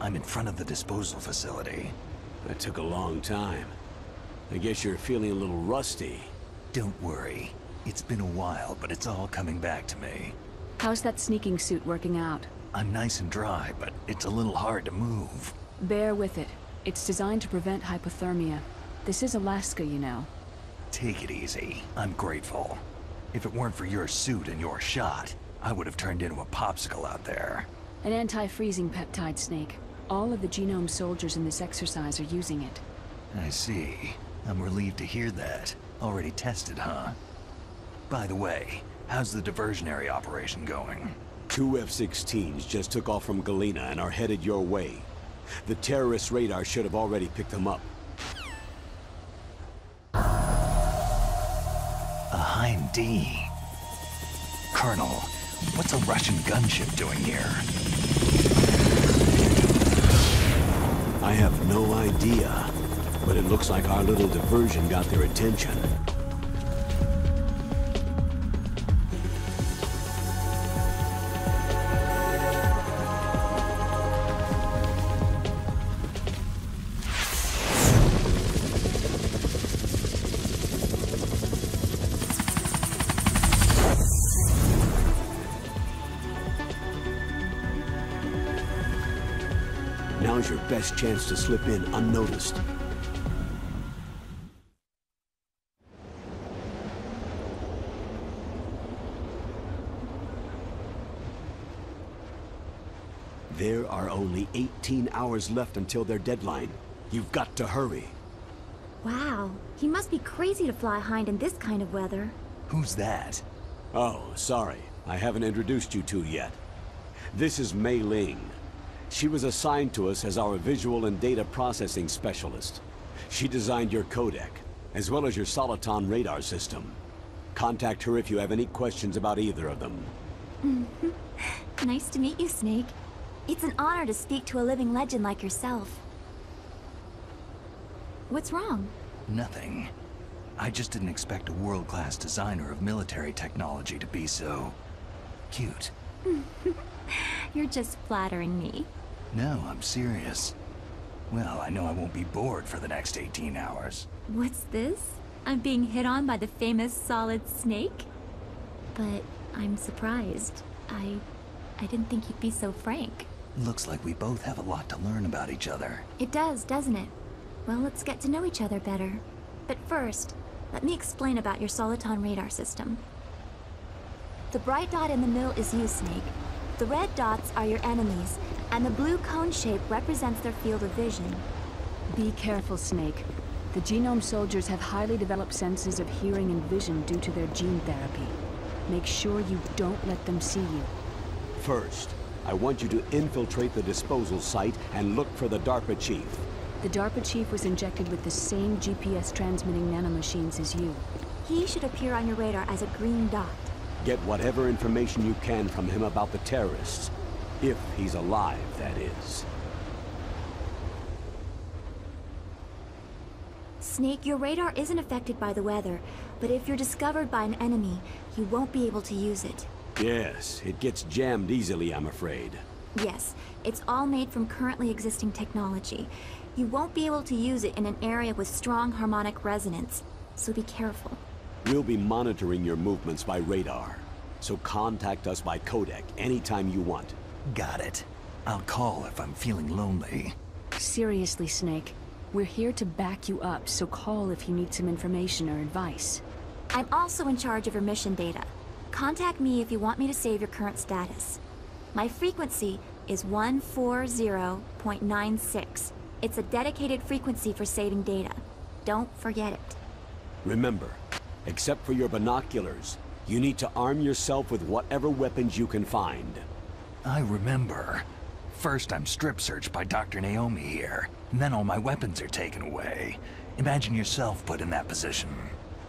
B: I'm in front of the disposal facility.
A: That took a long time. I guess you're feeling a little rusty.
B: Don't worry. It's been a while, but it's all coming back to me.
C: How's that sneaking suit working out?
B: I'm nice and dry, but it's a little hard to move.
C: Bear with it. It's designed to prevent hypothermia. This is Alaska, you know.
B: Take it easy. I'm grateful. If it weren't for your suit and your shot, I would have turned into a popsicle out there.
C: An anti-freezing peptide, Snake. All of the genome soldiers in this exercise are using it.
B: I see. I'm relieved to hear that. Already tested, huh? By the way, how's the diversionary operation going?
A: 2 F-16s just took off from Galena and are headed your way. The terrorist radar should have already picked them up.
B: A Hind D. Colonel, what's a Russian gunship doing here?
A: I have no idea, but it looks like our little diversion got their attention. Now's your best chance to slip in unnoticed. There are only 18 hours left until their deadline. You've got to hurry.
F: Wow, he must be crazy to fly Hind in this kind of weather.
B: Who's that?
A: Oh, sorry. I haven't introduced you two yet. This is Mei Ling. She was assigned to us as our visual and data processing specialist. She designed your codec, as well as your Soliton radar system. Contact her if you have any questions about either of them.
F: Nice to meet you, Snake. It's an honor to speak to a living legend like yourself. What's wrong?
B: Nothing. I just didn't expect a world-class designer of military technology to be so... cute.
F: You're just flattering me.
B: No, I'm serious. Well, I know I won't be bored for the next 18 hours.
F: What's this? I'm being hit on by the famous Solid Snake? But I'm surprised. I didn't think you'd be so frank.
B: Looks like we both have a lot to learn about each other.
F: It does, doesn't it? Well, let's get to know each other better. But first, let me explain about your Soliton radar system. The bright dot in the middle is you, Snake. The red dots are your enemies, and the blue cone shape represents their field of vision.
C: Be careful, Snake. The genome soldiers have highly developed senses of hearing and vision due to their gene therapy. Make sure you don't let them see you.
A: First, I want you to infiltrate the disposal site and look for the DARPA chief.
C: The DARPA chief was injected with the same GPS transmitting nanomachines as you.
F: He should appear on your radar as a green dot.
A: Get whatever information you can from him about the terrorists. If he's alive, that is.
F: Snake, your radar isn't affected by the weather, but if you're discovered by an enemy, you won't be able to use it.
A: Yes, it gets jammed easily, I'm afraid.
F: Yes, it's all made from currently existing technology. You won't be able to use it in an area with strong harmonic resonance, so be careful.
A: We'll be monitoring your movements by radar, so contact us by codec anytime you want.
B: Got it. I'll call if I'm feeling lonely.
C: Seriously, Snake. We're here to back you up, so call if you need some information or advice.
F: I'm also in charge of your mission data. Contact me if you want me to save your current status. My frequency is 140.96. It's a dedicated frequency for saving data. Don't forget it.
A: Remember, except for your binoculars, you need to arm yourself with whatever weapons you can find.
B: I remember. First I'm strip searched by Dr. Naomi here, and then all my weapons are taken away. Imagine yourself put in that position.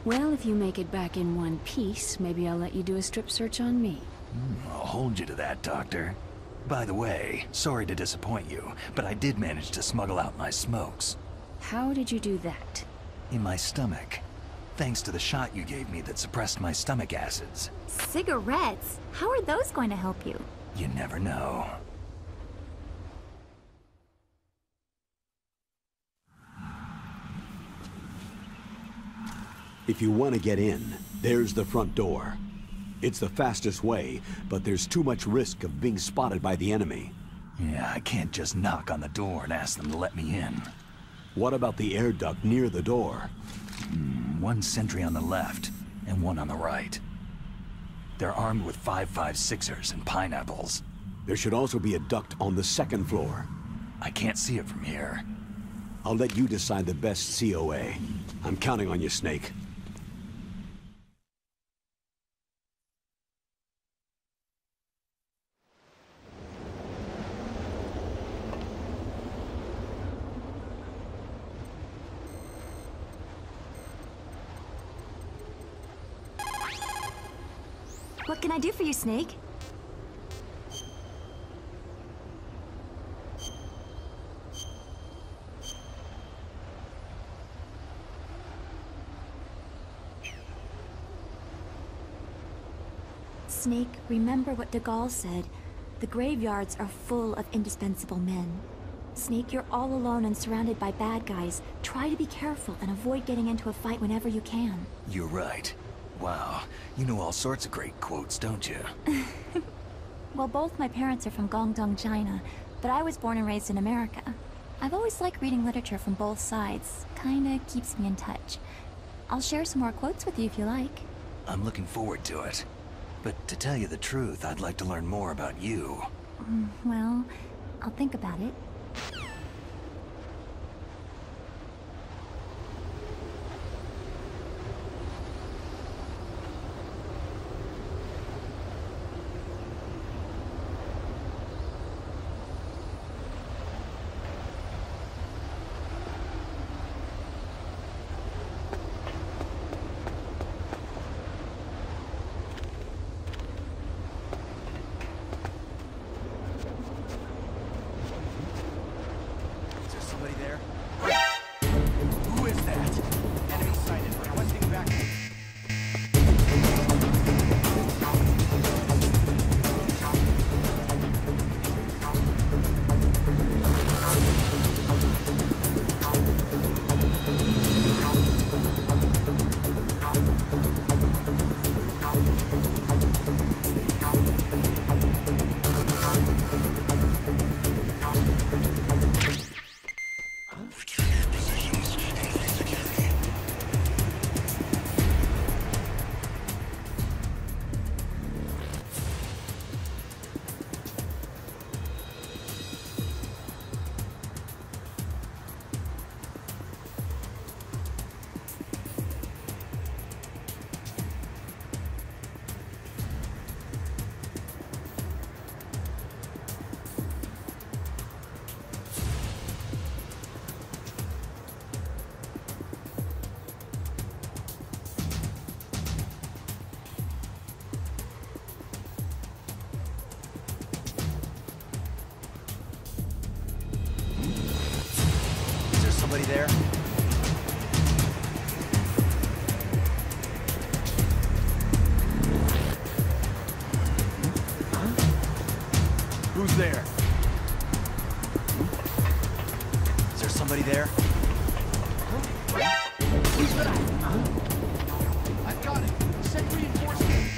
C: Well, if you make it back in one piece, maybe I'll let you do a strip search on me.
B: I'll hold you to that, Doctor. By the way, sorry to disappoint you, but I did manage to smuggle out my smokes.
C: How did you do that?
B: In my stomach. Thanks to the shot you gave me that suppressed my stomach acids.
F: Cigarettes? How are those going to help you?
B: You never know.
A: If you want to get in, there's the front door. It's the fastest way, but there's too much risk of being spotted by the enemy.
B: Yeah, I can't just knock on the door and ask them to let me in.
A: What about the air duct near the door?
B: One sentry on the left, and one on the right. They're armed with 5.56ers and pineapples.
A: There should also be a duct on the second floor.
B: I can't see it from here.
A: I'll let you decide the best COA. I'm counting on you, Snake.
F: What can I do for you, Snake? Snake, remember what de Gaulle said. The graveyards are full of indispensable men. Snake, you're all alone and surrounded by bad guys. Try to be careful and avoid getting into a fight whenever you can.
B: You're right. Wow, you know all sorts of great quotes, don't you?
F: Well, both my parents are from Guangdong, China, but I was born and raised in America. I've always liked reading literature from both sides. Kinda keeps me in touch. I'll share some more quotes with you if you like.
B: I'm looking forward to it. But to tell you the truth, I'd like to learn more about you.
F: Well, I'll think about it.
B: Somebody there?
E: Who's there?
B: Is there somebody there?
E: Who's that? I've got it. Send reinforcements.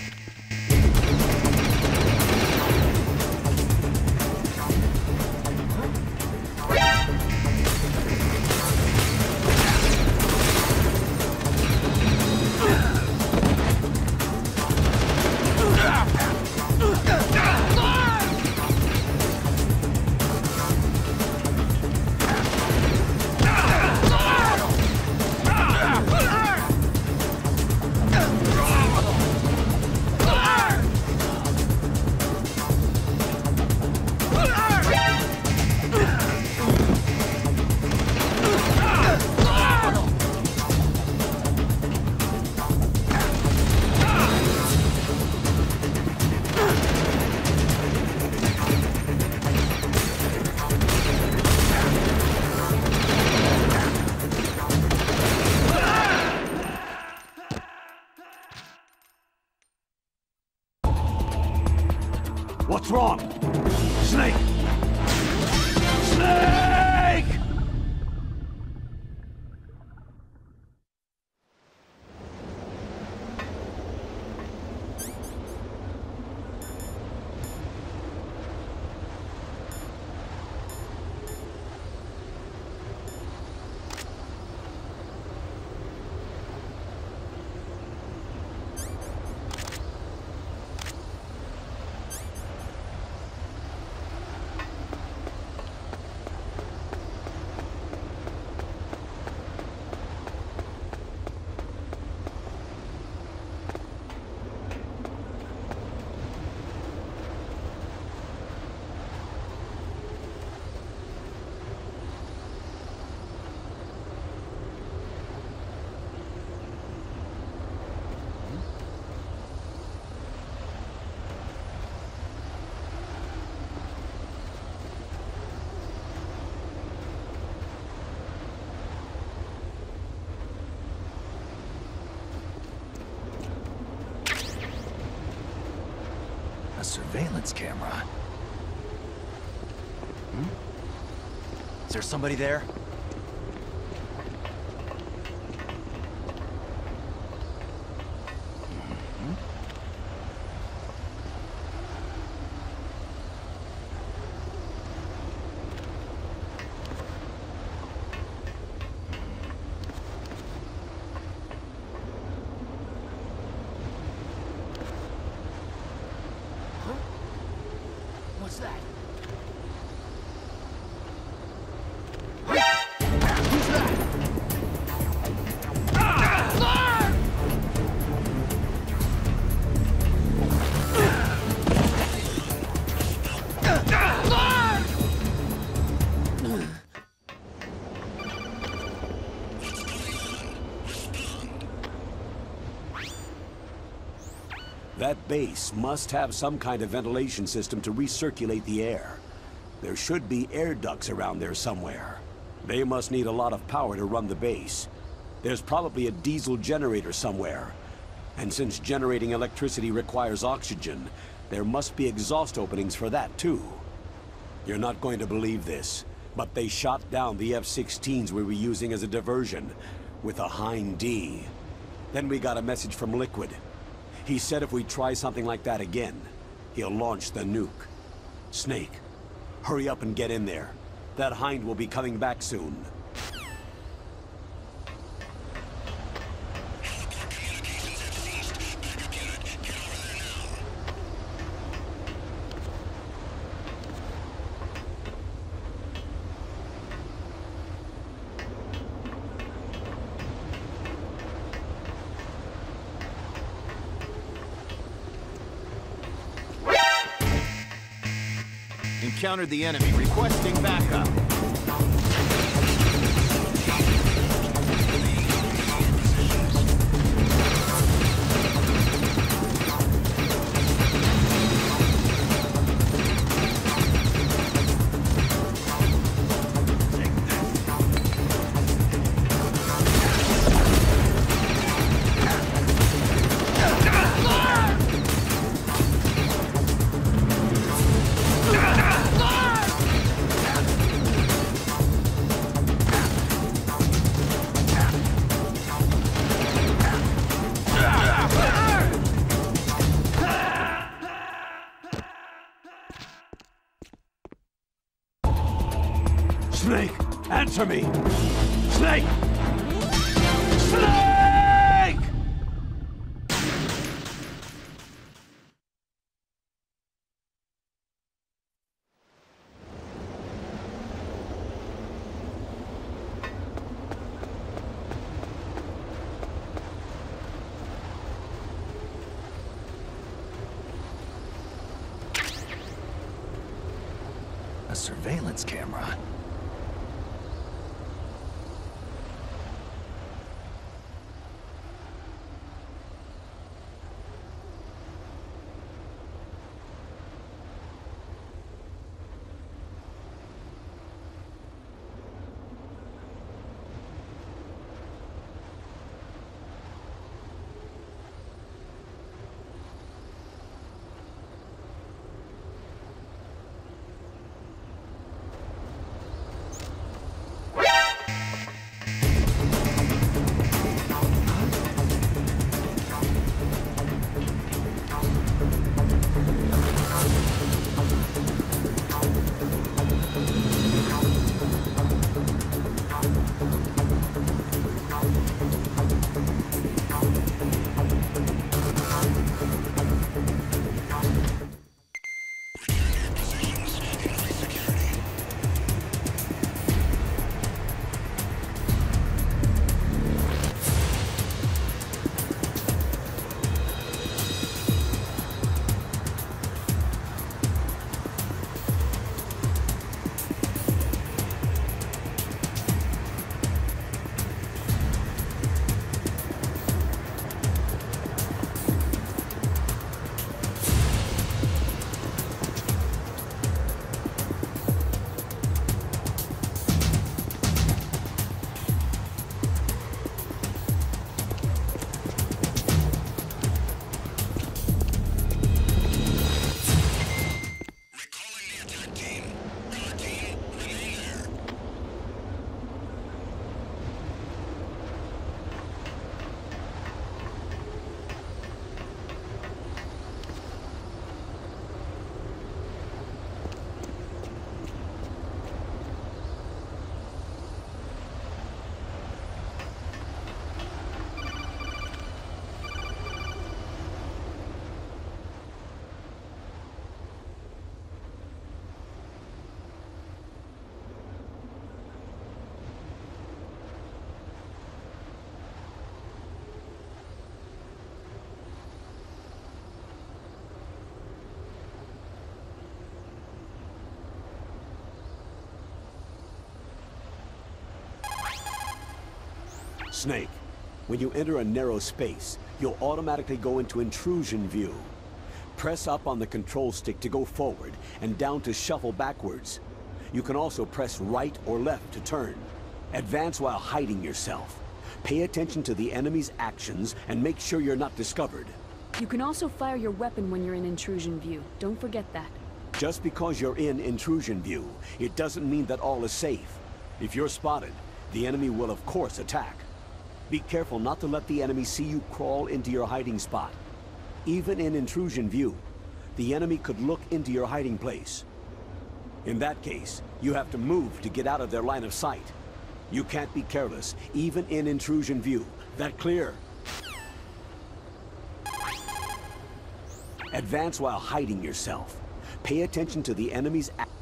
A: What's wrong? Snake! Snake!
B: surveillance camera. Is there somebody there?
E: What's that?
A: That base must have some kind of ventilation system to recirculate the air. There should be air ducts around there somewhere. They must need a lot of power to run the base. There's probably a diesel generator somewhere. And since generating electricity requires oxygen, there must be exhaust openings for that too. You're not going to believe this, but they shot down the F-16s we were using as a diversion with a Hind D. Then we got a message from Liquid. He said if we try something like that again, he'll launch the nuke. Snake, hurry up and get in there. That Hind will be coming back soon.
E: Encountered the enemy requesting backup.
A: Snake, answer me! Snake! Snake!
B: A surveillance camera.
A: Snake, when you enter a narrow space, you'll automatically go into intrusion view. Press up on the control stick to go forward and down to shuffle backwards. You can also press right or left to turn. Advance while hiding yourself. Pay attention to the enemy's actions and make sure you're not discovered.
C: You can also fire your weapon when you're in intrusion view. Don't forget that.
A: Just because you're in intrusion view, it doesn't mean that all is safe. If you're spotted, the enemy will of course attack. Be careful not to let the enemy see you crawl into your hiding spot. Even in intrusion view, the enemy could look into your hiding place. In that case, you have to move to get out of their line of sight. You can't be careless, even in intrusion view. That clear? Advance while hiding yourself. Pay attention to the enemy's actions.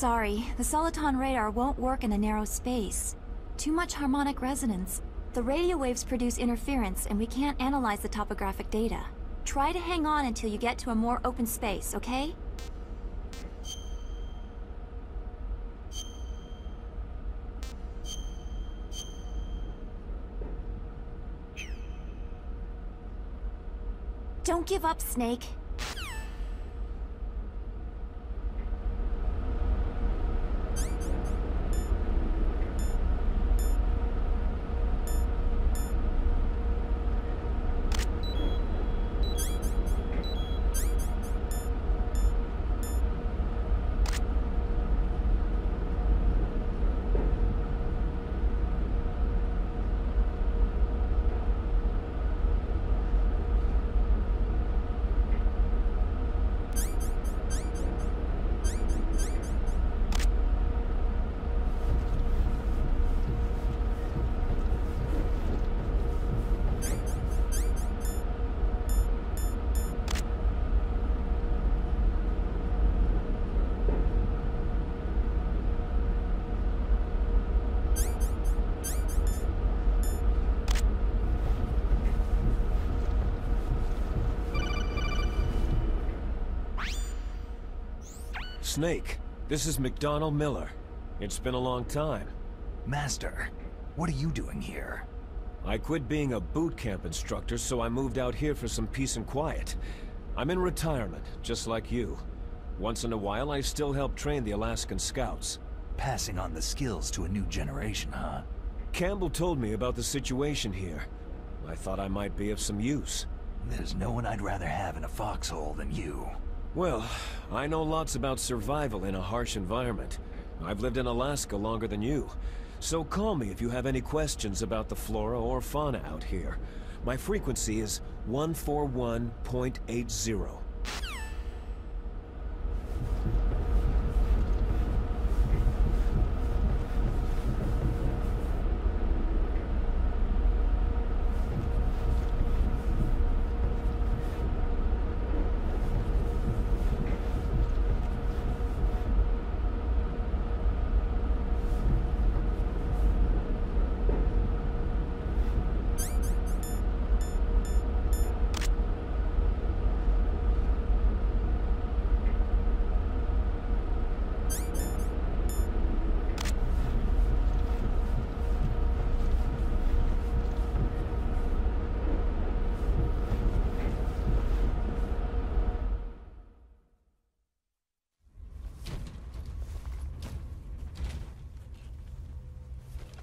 F: Sorry, the Soliton radar won't work in a narrow space. Too much harmonic resonance. The radio waves produce interference, and we can't analyze the topographic data. Try to hang on until you get to a more open space, okay? Don't give up, Snake.
D: Snake, this is McDonald Miller. It's been a long time.
B: Master, what are you doing here?
D: I quit being a boot camp instructor, so I moved out here for some peace and quiet. I'm in retirement, just like you. Once in a while, I still help train the Alaskan Scouts.
B: Passing on the skills to a new generation, huh?
D: Campbell told me about the situation here. I thought I might be of some use.
B: There's no one I'd rather have in a foxhole than you.
D: Well, I know lots about survival in a harsh environment. I've lived in Alaska longer than you. So call me if you have any questions about the flora or fauna out here. My frequency is 141.80.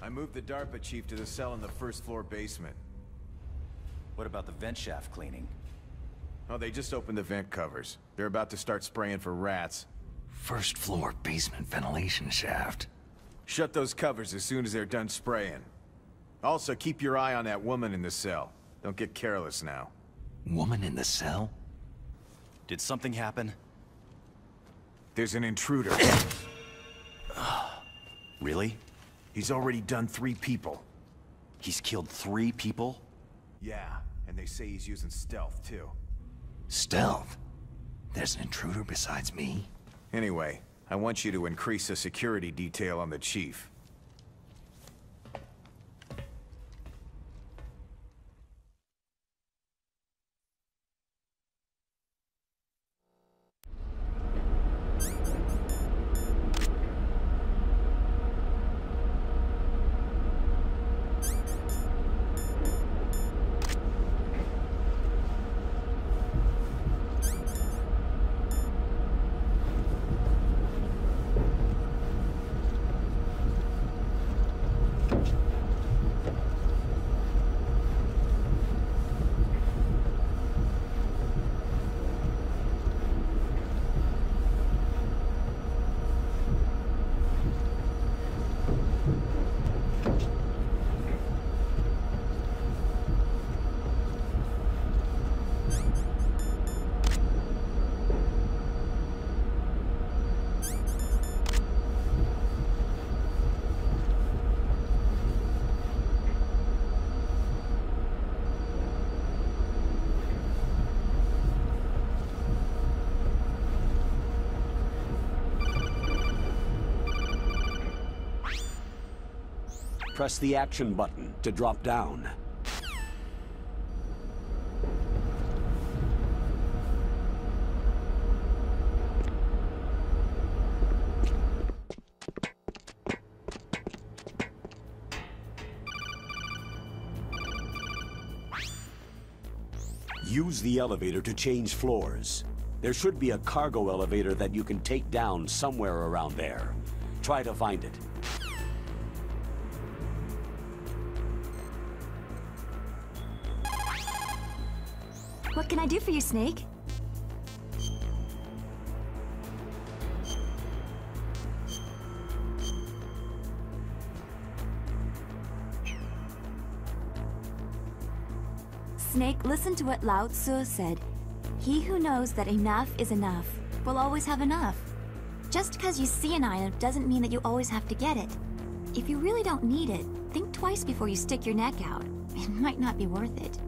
G: I moved the DARPA chief to the cell in the first floor basement.
H: What about the vent shaft cleaning?
G: Oh, they just opened the vent covers. They're about to start spraying for rats.
B: First floor basement ventilation shaft.
G: Shut those covers as soon as they're done spraying. Also, keep your eye on that woman in the cell. Don't get careless now.
B: Woman in the cell?
H: Did something happen?
G: There's an intruder.
H: Really?
G: He's already done 3 people.
H: He's killed 3 people?
G: Yeah, and they say he's using stealth, too.
B: Stealth? There's an intruder besides me?
G: Anyway, I want you to increase the security detail on the chief.
A: Press the action button to drop down. Use the elevator to change floors. There should be a cargo elevator that you can take down somewhere around there. Try to find it.
F: What can I do for you, Snake? Snake, listen to what Lao Tzu said. He who knows that enough is enough will always have enough. Just because you see an item doesn't mean that you always have to get it. If you really don't need it, think twice before you stick your neck out. It might not be worth it.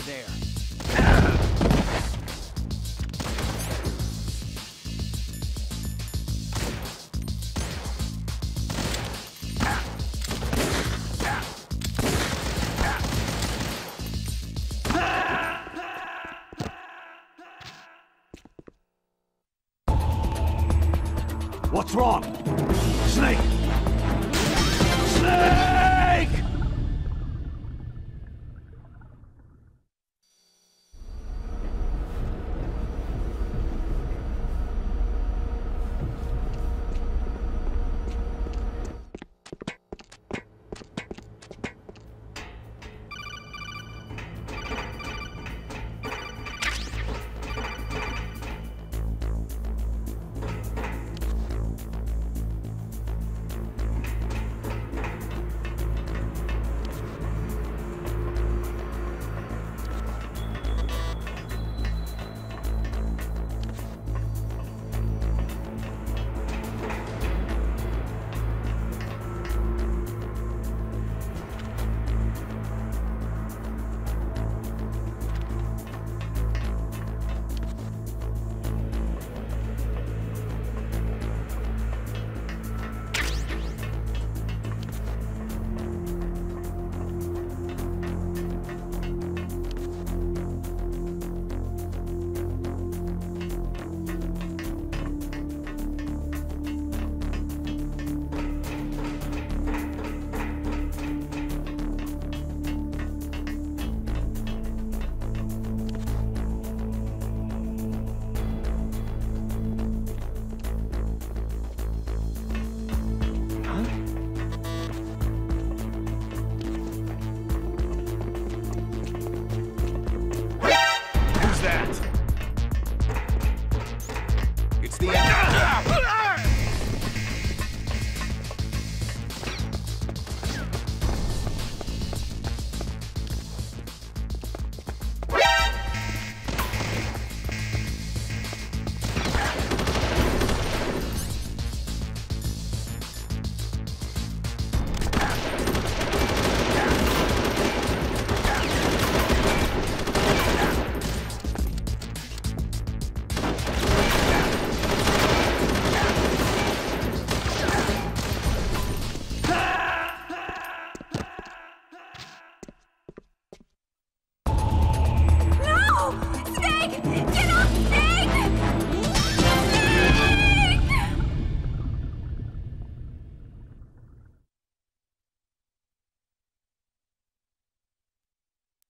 E: there.
A: What's wrong?